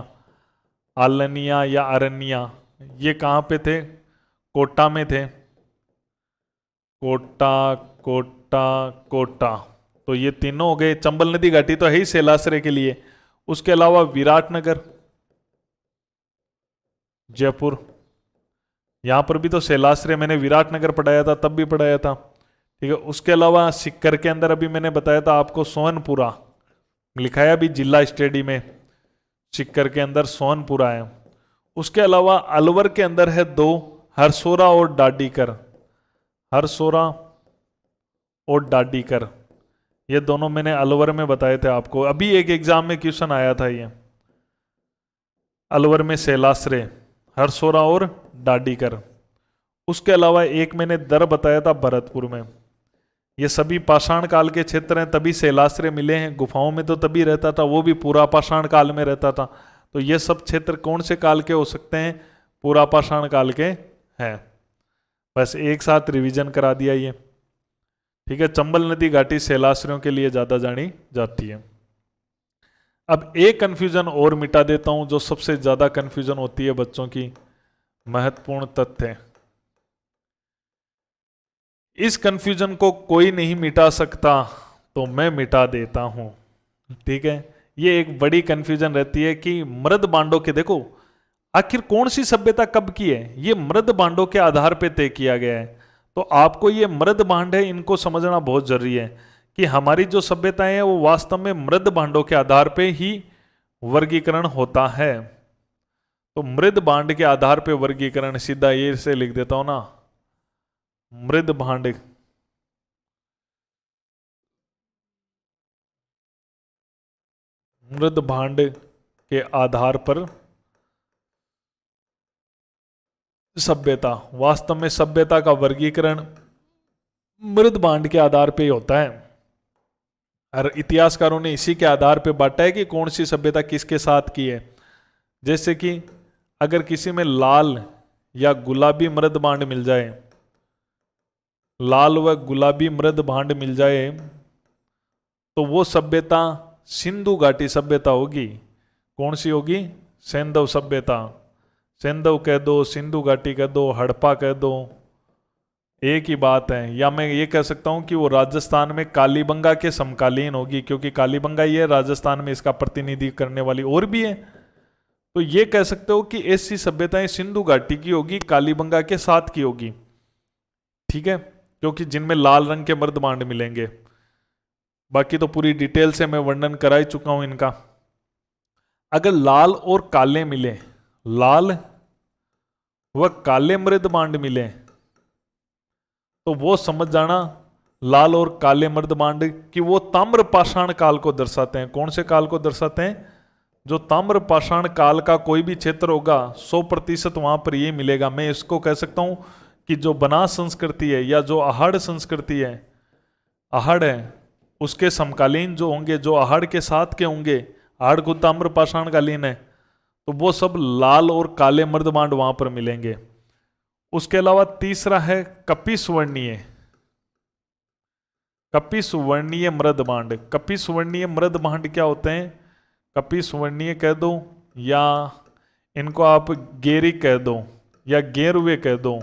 आलनिया या अरनिया। ये कहां पे थे, कोटा में थे, कोटा कोटा कोटा। तो ये तीनों हो गए। चंबल नदी घाटी तो है ही शैलाश्रय के लिए। उसके अलावा विराटनगर, जयपुर, यहां पर भी तो शैलाश्रय, मैंने विराटनगर पढ़ाया था, तब भी पढ़ाया था। ठीक है, उसके अलावा सिक्कर के अंदर अभी मैंने बताया था आपको सोनपुरा, लिखाया भी जिला स्टडी में, सिक्कर के अंदर सोनपुरा है। उसके अलावा अलवर के अंदर है 2, हरसोरा और डाडीकर, हरसोरा और डाडीकर। ये दोनों मैंने अलवर में बताए थे आपको, अभी एक एग्जाम में क्वेश्चन आया था ये। अलवर में शैलाश्रय, हरसोरा और डाडीकर। उसके अलावा एक मैंने दर बताया था भरतपुर में। ये सभी पाषाण काल के क्षेत्र हैं, तभी शैलाश्रय मिले हैं। गुफाओं में तो तभी रहता था, वो भी पूरा पाषाण काल में रहता था। तो ये सब क्षेत्र कौन से काल के हो सकते हैं, पूरा पाषाण काल के हैं। बस एक साथ रिवीजन करा दिया ये। ठीक है, चंबल नदी घाटी शैलाश्रयों के लिए ज्यादा जानी जाती है। अब एक कंफ्यूजन और मिटा देता हूं, जो सबसे ज्यादा कंफ्यूजन होती है बच्चों की, महत्वपूर्ण तथ्य। इस कंफ्यूजन को कोई नहीं मिटा सकता, तो मैं मिटा देता हूं। ठीक है, ये एक बड़ी कंफ्यूजन रहती है कि मृद बांडों के, देखो आखिर कौन सी सभ्यता कब की है, ये मृद बांडों के आधार पर तय किया गया है। तो आपको ये मृद भांड है, इनको समझना बहुत जरूरी है कि हमारी जो सभ्यताएं हैं वो वास्तव में मृद भांडों के आधार पे ही वर्गीकरण होता है। तो मृद भांड के आधार पे वर्गीकरण, सीधा ये से लिख देता हूं ना, मृद भांड के आधार पर सभ्यता। वास्तव में सभ्यता का वर्गीकरण मृद भांड के आधार पे ही होता है, और इतिहासकारों ने इसी के आधार पे बांटा है कि कौन सी सभ्यता किसके साथ की है। जैसे कि अगर किसी में लाल या गुलाबी मृद भांड मिल जाए, लाल व गुलाबी मृद भांड मिल जाए, तो वो सभ्यता सिंधु घाटी सभ्यता होगी। कौन सी होगी? सैंधव सभ्यता। सैंधव कह दो, सिंधु घाटी कह दो, हड़प्पा कह दो, एक ही बात है। या मैं ये कह सकता हूं कि वो राजस्थान में कालीबंगा के समकालीन होगी, क्योंकि कालीबंगा ही है राजस्थान में इसका प्रतिनिधि करने वाली, और भी है। तो ये कह सकते हो कि ऐसी सभ्यताएं सिंधु घाटी की होगी, कालीबंगा के साथ की होगी, ठीक है, क्योंकि जिनमें लाल रंग के मृद भांड मिलेंगे। बाकी तो पूरी डिटेल से मैं वर्णन करा ही चुका हूं इनका। अगर लाल और काले मिले, लाल व काले मृद भांड मिले, तो वो समझ जाना लाल और काले मृद भांड कि वो ताम्र पाषाण काल को दर्शाते हैं। कौन से काल को दर्शाते हैं? जो ताम्र पाषाण काल का कोई भी क्षेत्र होगा 100% वहां पर ये मिलेगा। मैं इसको कह सकता हूं कि जो बनास संस्कृति है या जो आहड़ संस्कृति है, आहड़ है, उसके समकालीन जो होंगे, जो आहड़ के साथ के होंगे, आहड़ को ताम्र पाषाण कालीन है, तो वो सब लाल और काले मृद भांड वहां पर मिलेंगे। उसके अलावा तीसरा है कपि सुवर्णीय, कपि सुवर्णीय मृद भांड। कपि सुवर्णीय मृद भांड क्या होते हैं? कपि सुवर्णीय कह दो, या इनको आप गेरी कह दो, या गेरुए कह दो,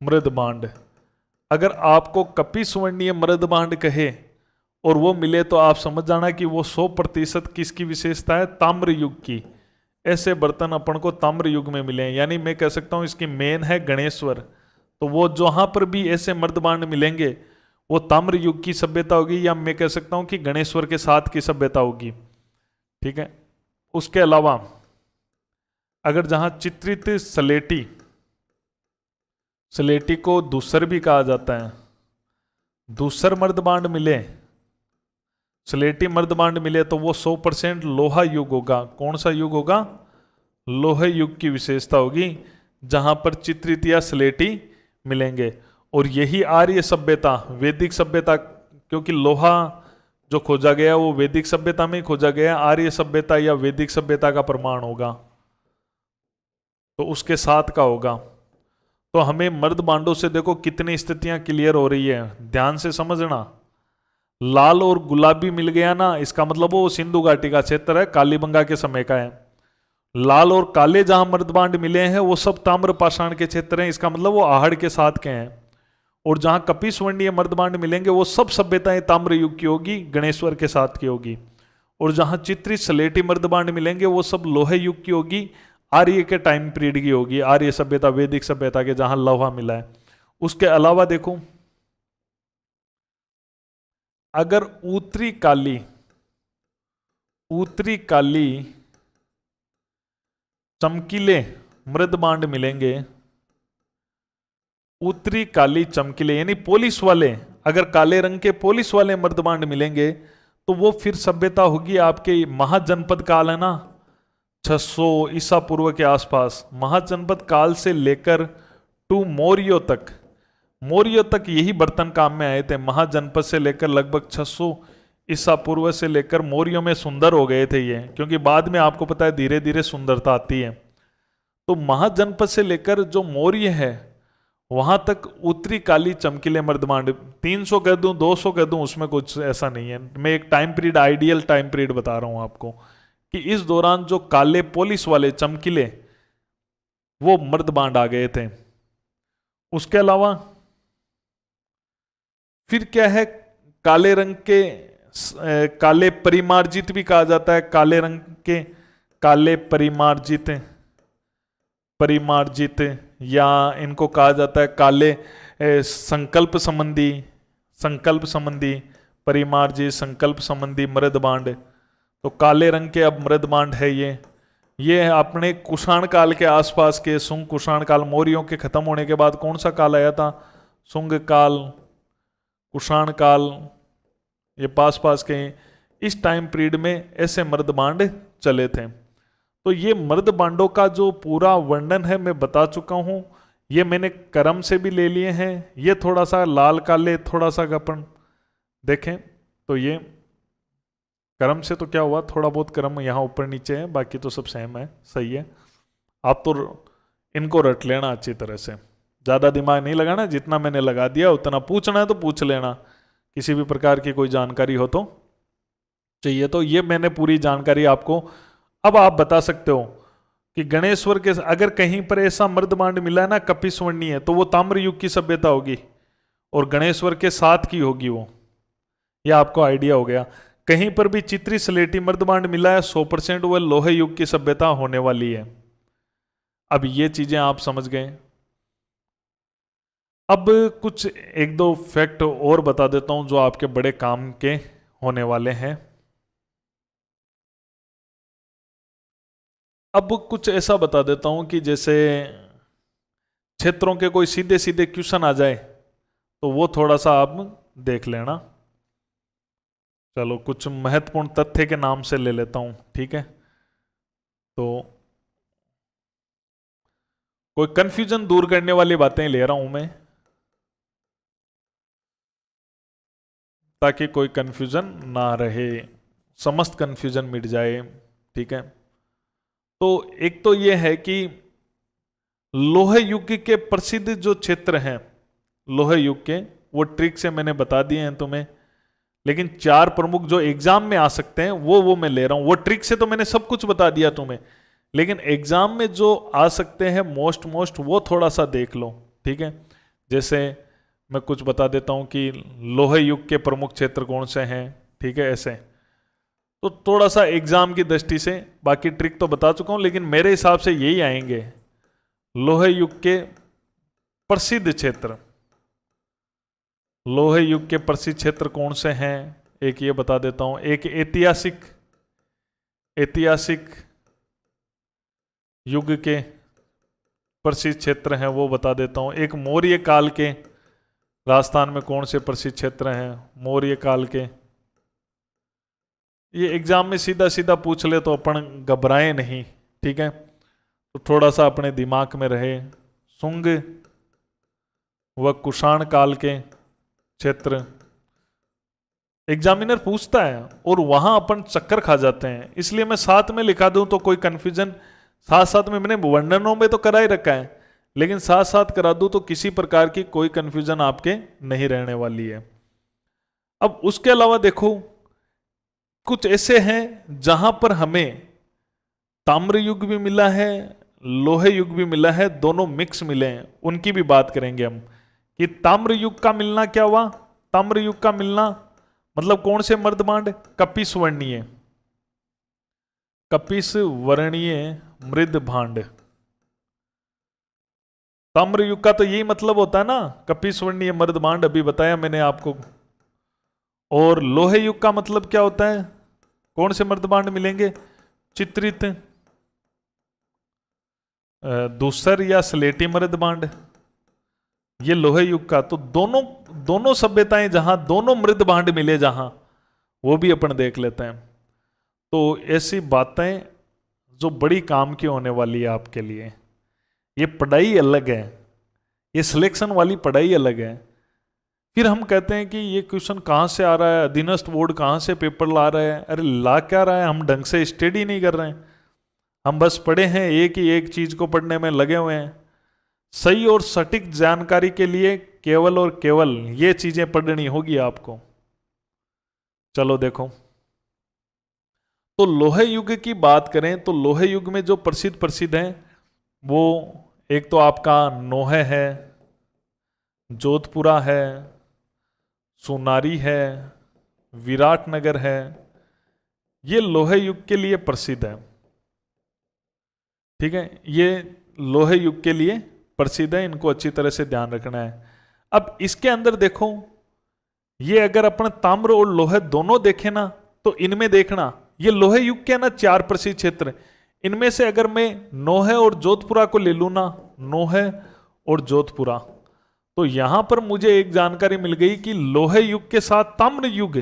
मृद भांड। अगर आपको कपि सुवर्णीय मृद भांड कहे और वो मिले, तो आप समझ जाना कि वो 100% किसकी विशेषता है? ताम्र युग की। ऐसे बर्तन अपन को ताम्र युग में मिले हैं, यानी मैं कह सकता हूं इसकी मेन है गणेश्वर। तो वो जहां पर भी ऐसे मृद भांड मिलेंगे वो ताम्र युग की सभ्यता होगी, या मैं कह सकता हूं कि गणेश्वर के साथ की सभ्यता होगी, ठीक है। उसके अलावा अगर जहां चित्रित सलेटी, सलेटी को दूसर भी कहा जाता है, दूसर मृद भांड मिले, सलेटी मृद भांड मिले, तो वो 100% लोहा युग होगा। कौन सा युग होगा? लोहा युग की विशेषता होगी, जहां पर चित्रित या सलेटी मिलेंगे। और यही आर्य सभ्यता, वैदिक सभ्यता, क्योंकि लोहा जो खोजा गया वो वैदिक सभ्यता में खोजा गया, आर्य सभ्यता या वैदिक सभ्यता का प्रमाण होगा, तो उसके साथ का होगा। तो हमें मृद भांडों से देखो कितनी स्थितियां क्लियर हो रही है, ध्यान से समझना। लाल और गुलाबी मिल गया ना, इसका मतलब वो सिंधु घाटी का क्षेत्र है, कालीबंगा के समय का है। लाल और काले जहां मृद भांड मिले हैं वो सब ताम्र पाषाण के क्षेत्र हैं, इसका मतलब वो आहड़ के साथ के हैं। और जहां कपि सुवर्णीय मृद भांड मिलेंगे वो सब सभ्यताएं ताम्र युग की होगी, गणेश्वर के साथ की होगी। और जहां चित्रित सलेटी मृद भांड मिलेंगे वो सब लोहे युग की होगी, आर्य के टाइम पीरियड की होगी, आर्य सभ्यता, वैदिक सभ्यता के जहां लोहा मिला है। उसके अलावा देखो, अगर उत्तरी काली चमकीले मृद भांड मिलेंगे, उत्तरी काली चमकीले यानी पॉलिश वाले, अगर काले रंग के पॉलिश वाले मृद भांड मिलेंगे, तो वो फिर सभ्यता होगी आपके महाजनपद काल है ना, 600 ईसा पूर्व के आसपास। महाजनपद काल से लेकर टू मौर्यों तक यही बर्तन काम में आए थे। महाजनपद से लेकर लगभग 600 ईसा पूर्व से लेकर मौर्यों में सुंदर हो गए थे ये, क्योंकि बाद में आपको पता है धीरे धीरे सुंदरता आती है। तो महाजनपद से लेकर जो मौर्य है वहां तक उत्तरी काली चमकीले मृद भांड, 300 कह दूं 200 कह दूं, उसमें कुछ ऐसा नहीं है। मैं एक time period, ideal time period बता रहा हूं आपको कि इस दौरान जो काले पॉलिश वाले चमकीले वो मृद भांड आ गए थे। उसके अलावा फिर क्या है, काले रंग के काले परिमार्जित भी कहा जाता है, काले रंग के काले परिमार्जित या इनको कहा जाता है काले संकल्प संबंधी परिमार्जित संकल्प संबंधी मृद भांड। तो काले रंग के अब मृद भांड है ये, ये अपने कुषाण काल के आसपास के सुंग कुषाण काल, मौर्यों के खत्म होने के बाद कौन सा काल आया था? सुंग काल, कुषाण काल, ये पास पास के। इस टाइम पीरियड में ऐसे मर्दबांड चले थे। तो ये मर्दबांडों का जो पूरा वर्णन है मैं बता चुका हूं। ये मैंने क्रम से भी ले लिए हैं। ये थोड़ा सा लाल काले थोड़ा सा अपन देखें तो ये क्रम से तो क्या हुआ, थोड़ा बहुत क्रम यहाँ ऊपर नीचे है, बाकी तो सब सेम है, सही है। आप तो इनको रट लेना अच्छी तरह से, ज़्यादा दिमाग नहीं लगाना, जितना मैंने लगा दिया उतना। पूछना है तो पूछ लेना, किसी भी प्रकार की कोई जानकारी हो तो चाहिए। तो ये मैंने पूरी जानकारी आपको। अब आप बता सकते हो कि गणेश्वर के अगर कहीं पर ऐसा मर्दबांड मिला है ना कपिस्वर्णीय, तो वो ताम्र युग की सभ्यता होगी और गणेश्वर के साथ की होगी वो। ये आपको आइडिया हो गया। कहीं पर भी चित्री स्लेटी मर्दबांड मिला है 100% वह लोहे युग की सभ्यता होने वाली है। अब ये चीजें आप समझ गए। अब कुछ एक दो फैक्ट और बता देता हूं जो आपके बड़े काम के होने वाले हैं। अब कुछ ऐसा बता देता हूं कि जैसे क्षेत्रों के कोई सीधे सीधे क्वेश्चन आ जाए तो वो थोड़ा सा आप देख लेना। चलो कुछ महत्वपूर्ण तथ्य के नाम से ले लेता हूं, ठीक है? तो कोई कंफ्यूजन दूर करने वाली बातें ले रहा हूं मैं, ताकि कोई कंफ्यूजन ना रहे, समस्त कंफ्यूजन मिट जाए, ठीक है? तो एक तो यह है कि लोहे युग के प्रसिद्ध जो क्षेत्र हैं लोहे युग के, वो ट्रिक से मैंने बता दिए हैं तुम्हें, लेकिन 4 प्रमुख जो एग्जाम में आ सकते हैं वो मैं ले रहा हूं। वो ट्रिक से तो मैंने सब कुछ बता दिया तुम्हें, लेकिन एग्जाम में जो आ सकते हैं मोस्ट वो थोड़ा सा देख लो, ठीक है? जैसे मैं कुछ बता देता हूं कि लोहे युग के प्रमुख क्षेत्र कौन से हैं, ठीक है? ऐसे तो थोड़ा सा एग्जाम की दृष्टि से, बाकी ट्रिक तो बता चुका हूं, लेकिन मेरे हिसाब से यही आएंगे लोहे युग के प्रसिद्ध क्षेत्र। लोहे युग के प्रसिद्ध क्षेत्र कौन से हैं, एक ये बता देता हूं। एक ऐतिहासिक युग के प्रसिद्ध क्षेत्र हैं वो बता देता हूं। एक मौर्य काल के राजस्थान में कौन से प्रसिद्ध क्षेत्र हैं, मौर्य काल के। ये एग्जाम में सीधा सीधा पूछ ले तो अपन घबराएं नहीं, ठीक है? तो थोड़ा सा अपने दिमाग में रहे। सुंग व कुषाण काल के क्षेत्र एग्जामिनर पूछता है और वहां अपन चक्कर खा जाते हैं, इसलिए मैं साथ में लिखा दूं तो कोई कंफ्यूजन, साथ साथ में मैंने वर्णनों में तो करा ही रखा है, लेकिन साथ साथ करा दूं तो किसी प्रकार की कोई कंफ्यूजन आपके नहीं रहने वाली है। अब उसके अलावा देखो कुछ ऐसे हैं जहां पर हमें ताम्र युग भी मिला है, लोहे युग भी मिला है, दोनों मिक्स मिले हैं, उनकी भी बात करेंगे हम कि ताम्र युग का मिलना क्या हुआ। ताम्र युग का मिलना मतलब कौन से मर्दबांड, कपिस्वर्णीय, कपिस्वर्णीय मृदभांड। ताम्र युग का तो यही मतलब होता है ना, कपिस्वर्णीय मर्दभांड, अभी बताया मैंने आपको। और लोहे युग का मतलब क्या होता है, कौन से मर्दबांड मिलेंगे, चित्रित दूसर या स्लेटी मृदबांड, ये लोहे युग का। तो दोनों सभ्यताएं जहां दोनों मृदबांड मिले जहां, वो भी अपन देख लेते हैं। तो ऐसी बातें जो बड़ी काम की होने वाली है आपके लिए। ये पढ़ाई अलग है, ये सिलेक्शन वाली पढ़ाई अलग है। फिर हम कहते हैं कि ये क्वेश्चन कहाँ से आ रहा है, अधीनस्थ बोर्ड कहाँ से पेपर ला रहा है। अरे ला क्या रहा है, हम ढंग से स्टडी नहीं कर रहे हैं, हम बस पढ़े हैं, एक ही एक चीज को पढ़ने में लगे हुए हैं। सही और सटीक जानकारी के लिए केवल और केवल ये चीजें पढ़नी होगी आपको। चलो देखो, तो लोहे युग की बात करें तो लोहे युग में जो प्रसिद्ध हैं वो एक तो आपका नोहे है, जोधपुरा है, सोनारी है, विराटनगर है, ये लोहे युग के लिए प्रसिद्ध है, ठीक है? ये लोहे युग के लिए प्रसिद्ध है, इनको अच्छी तरह से ध्यान रखना है। अब इसके अंदर देखो, ये अगर अपन ताम्र और लोहे दोनों देखें ना, तो इनमें देखना ये लोहे युग के ना 4 प्रसिद्ध क्षेत्र, इनमें से अगर मैं नोहे और जोधपुरा को ले लूँ ना, नोहे और जोधपुरा, तो यहां पर मुझे एक जानकारी मिल गई कि लोहे युग के साथ ताम्र युग,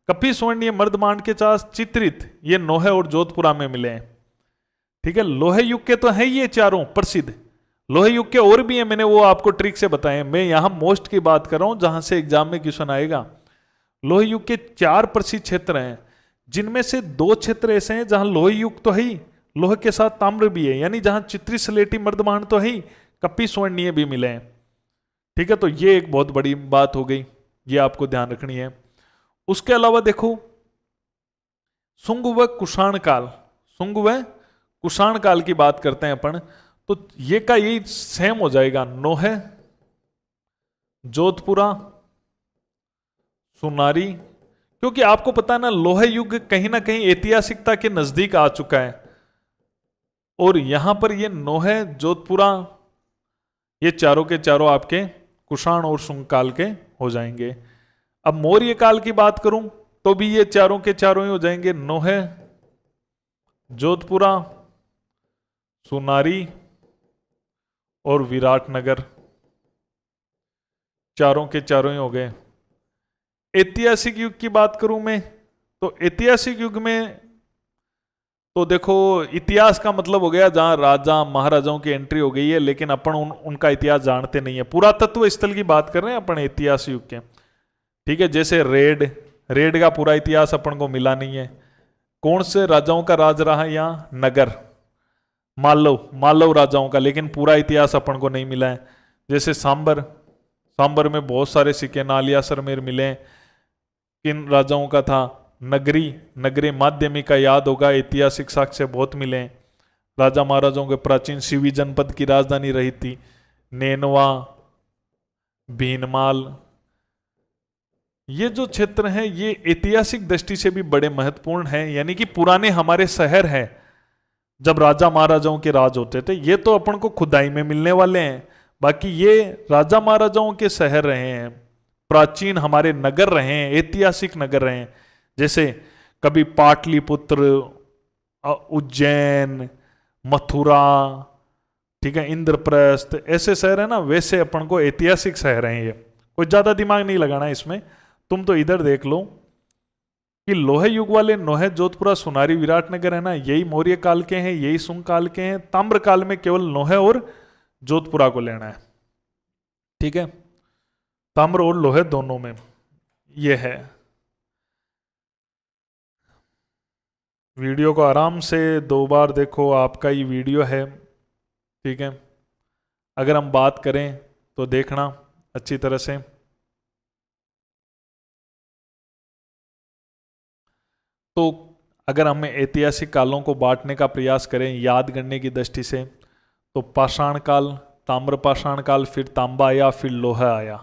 कपि स्वर्णीय मर्दमांड के साथ चित्रित, ये नोहे और जोधपुरा में मिले हैं। ठीक है, लोहे युग के तो है ये चारों प्रसिद्ध, लोहे युग के और भी हैं, मैंने वो आपको ट्रिक से बताए। मैं यहां मोस्ट की बात कर रहा हूं जहां से एग्जाम में क्वेश्चन आएगा। लोहे युग के 4 प्रसिद्ध क्षेत्र हैं, जिनमें से 2 क्षेत्र ऐसे हैं जहां लोहे युग तो है ही, लोहे के साथ ताम्र भी है, यानी जहां चित्रित स्लेटी मर्दमांड तो है ही, कपि स्वर्णीय भी मिले हैं। ठीक है, तो ये एक बहुत बड़ी बात हो गई, ये आपको ध्यान रखनी है। उसके अलावा देखो शुंग व कुषाण काल, शुंग व कुषाण काल की बात करते हैं अपन, तो ये का यही सेम हो जाएगा, नोहे, जोधपुरा, सुनारी, क्योंकि आपको पता है ना लोहे युग कहीं ना कहीं ऐतिहासिकता के नजदीक आ चुका है, और यहां पर ये नोहे, जोधपुरा, ये चारों के चारों आपके कुषाण और शुंग काल के हो जाएंगे। अब मौर्य काल की बात करूं तो भी ये चारों के चारों ही हो जाएंगे, नोहे, जोधपुरा, सुनारी और विराटनगर, चारों के चारों ही हो गए। ऐतिहासिक युग की बात करूं मैं, तो ऐतिहासिक युग में तो देखो इतिहास का मतलब हो गया जहां राजा महाराजाओं की एंट्री हो गई है, लेकिन अपन उनका इतिहास जानते नहीं है। पुरातत्व स्थल की बात कर रहे हैं अपन इतिहास युग के। ठीक है, जैसे रेड का पूरा इतिहास अपन को मिला नहीं है। कौन से राजाओं का राज रहा यहाँ, नगर, मालव राजाओं का, लेकिन पूरा इतिहास अपन को नहीं मिला है। जैसे सांबर में बहुत सारे सिक्के नालियासर में मिले, किन राजाओं का था, नगरी माध्यमिक का याद होगा, ऐतिहासिक साक्ष्य बहुत मिले। राजा महाराजाओं के प्राचीन शिवी जनपद की राजधानी रही थी, नेनवा, भीनमाल। ये जो क्षेत्र हैं ये ऐतिहासिक दृष्टि से भी बड़े महत्वपूर्ण हैं, यानी कि पुराने हमारे शहर हैं जब राजा महाराजाओं के राज होते थे। ये तो अपन को खुदाई में मिलने वाले हैं, बाकी ये राजा महाराजाओं के शहर रहे हैं, प्राचीन हमारे नगर रहे हैं, ऐतिहासिक नगर रहे हैं। जैसे कभी पाटलिपुत्र, उज्जैन, मथुरा, ठीक है, इंद्रप्रस्थ, ऐसे शहर है ना, वैसे अपन को ऐतिहासिक शहर हैं ये। कोई ज्यादा दिमाग नहीं लगाना इसमें, तुम तो इधर देख लो कि लोहे युग वाले नोहे, जोधपुरा, सुनारी, विराटनगर है ना, यही मौर्य काल के हैं, यही शुंग काल के हैं। ताम्र काल में केवल नोहे और जोधपुरा को लेना है। ठीक है, ताम्र और लोहे दोनों में ये है। वीडियो को आराम से 2 बार देखो, आपका ही वीडियो है। ठीक है, अगर हम बात करें तो देखना अच्छी तरह से। तो अगर हमें ऐतिहासिक कालों को बांटने का प्रयास करें याद करने की दृष्टि से, तो पाषाण काल, ताम्र पाषाण काल, फिर तांबा आया, फिर लोहा आया।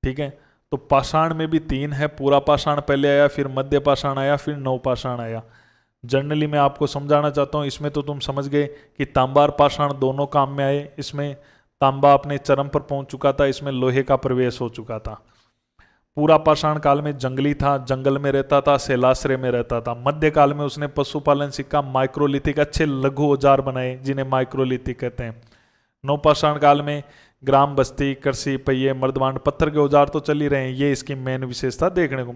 ठीक है, तो पाषाण में भी 3 है, पूरा पाषाण पहले आया, फिर मध्य पाषाण आया, फिर नव पाषाण आया। जनरली मैं आपको समझाना चाहता हूँ, इसमें तो तुम समझ गए कि तांबा और पाषाण दोनों काम में आए। इसमें तांबा अपने चरम पर पहुंच चुका था, इसमें लोहे का प्रवेश हो चुका था। पूरा पाषाण काल में जंगली था, जंगल में रहता था, शैलाश्रय में रहता था। मध्य काल में उसने पशुपालन सिक्का, माइक्रोलिथिक अच्छे लघु औजार बनाए जिन्हें माइक्रोलिथिक कहते हैं। नवपाषाण काल में ग्राम बस्ती, कृषि, पहिए, मर्दमांड, पत्थर के औजार तो चल ही रहे हैं, ये इसकी मेन विशेषता देखने को।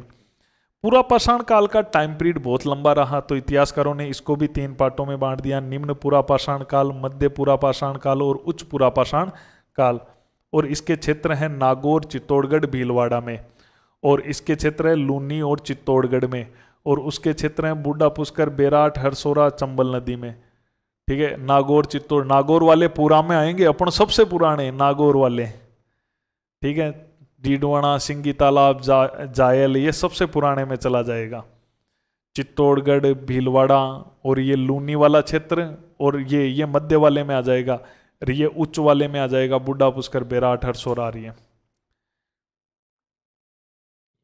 पूरा पाषाण काल का टाइम पीरियड बहुत लंबा रहा, तो इतिहासकारों ने इसको भी 3 पार्टों में बांट दिया, निम्न पूरा पाषाण काल, मध्य पूरा पाषाण काल और उच्च पूरा पाषाण काल। और इसके क्षेत्र हैं नागौर, चित्तौड़गढ़, भीलवाड़ा में, और इसके क्षेत्र है लूनी और चित्तौड़गढ़ में, और उसके क्षेत्र हैं बूढ़ा पुष्कर, बेराट, हरसोरा, चंबल नदी में। ठीक है, नागौर, चित्तौड़, नागौर वाले पूरा में आएंगे अपन, सबसे पुराने नागौर वाले। ठीक है, डीडवाना, सिंगी तालाब, जायल, ये सबसे पुराने में चला जाएगा। चित्तौड़गढ़, भीलवाड़ा और ये लूनी वाला क्षेत्र, और ये मध्य वाले में आ जाएगा, और ये उच्च वाले में आ जाएगा, बूढ़ा पुष्कर, बेराट, हरसोरा आ रही है।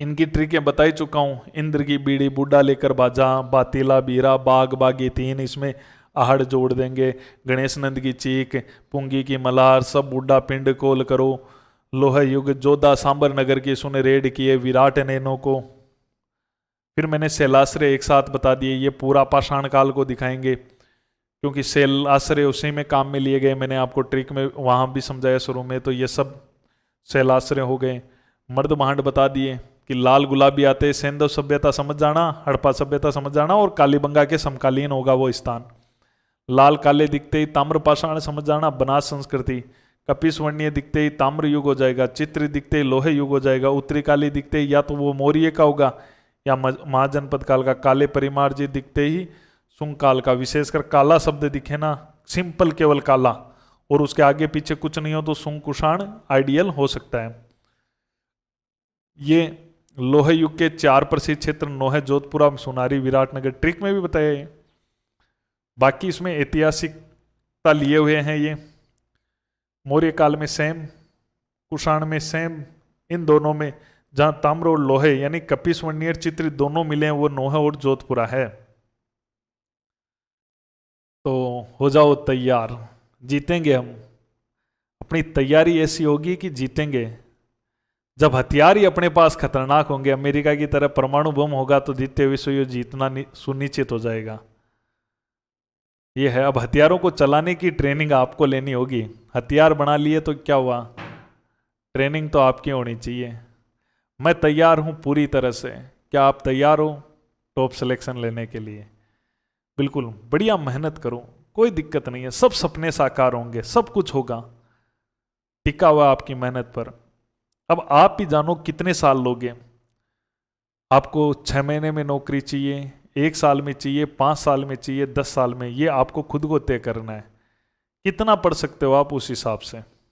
इनकी ट्रिकें बताई चुका हूं, इंद्र की बीड़ी, बूढ़ा लेकर बाजा, बातीला, बीरा, बाग, बागी 3, इसमें आहड़ जोड़ देंगे, गणेश नंद की चीख, पुंगी की मलार, सब बूढ़ा पिंड कोल करो, लोहा युग, जोधा, सांबर नगर की सुन रेड किए, विराट नैनो को। फिर मैंने शैलाश्रय एक साथ बता दिए, ये पूरा पाषाण काल को दिखाएंगे। क्योंकि सेल आश्रय उसी में काम में लिए गए। मैंने आपको ट्रिक में वहाँ भी समझाया शुरू में, तो ये सब सेल आश्रय हो गए। मर्द महांड बता दिए कि लाल गुलाबी आते सेंधव सभ्यता समझ जाना, हड़प्पा सभ्यता समझ जाना, और कालीबंगा के समकालीन होगा वो स्थान। लाल काले दिखते ही ताम्र पाषाण समझ जाना, बनास संस्कृति। कपिस्वर्णीय दिखते ही ताम्र युग हो जाएगा, चित्र दिखते ही लोहे युग हो जाएगा, उत्तरी काली दिखते ही या तो वो मौर्य का होगा या महाजनपद काल का, काले परिमार जी दिखते ही सुंग काल का। विशेषकर काला शब्द दिखे ना, सिंपल केवल काला, और उसके आगे पीछे कुछ नहीं हो तो सुंग कुषाण आइडियल हो सकता है। ये लोहे युग के 4 प्रसिद्ध क्षेत्र नोहे, जोधपुरा, सोनारी, विराटनगर, ट्रिक में भी बताया है। बाकी इसमें ऐतिहासिकता लिए हुए हैं ये। मौर्य काल में सेम, कुषाण में सेम, इन दोनों में जहां ताम्र और लोहे यानी कपिस्वर्णीय चित्र दोनों मिले हैं वो नोहे और जोधपुरा है। तो हो जाओ तैयार, जीतेंगे हम। अपनी तैयारी ऐसी होगी कि जीतेंगे। जब हथियार ही अपने पास खतरनाक होंगे, अमेरिका की तरह परमाणु बम होगा, तो द्वितीय विश्व युद्ध जीतना सुनिश्चित हो जाएगा। ये है, अब हथियारों को चलाने की ट्रेनिंग आपको लेनी होगी। हथियार बना लिए तो क्या हुआ, ट्रेनिंग तो आपकी होनी चाहिए। मैं तैयार हूं पूरी तरह से। क्या आप तैयार हो टॉप सिलेक्शन लेने के लिए? बिल्कुल, बढ़िया मेहनत करो, कोई दिक्कत नहीं है। सब सपने साकार होंगे, सब कुछ होगा, टिका हुआ आपकी मेहनत पर। अब आप भी जानो कितने साल लोगे। आपको 6 महीने में नौकरी चाहिए, 1 साल में चाहिए, 5 साल में चाहिए, 10 साल में, ये आपको खुद को तय करना है। कितना पढ़ सकते हो आप उस हिसाब से।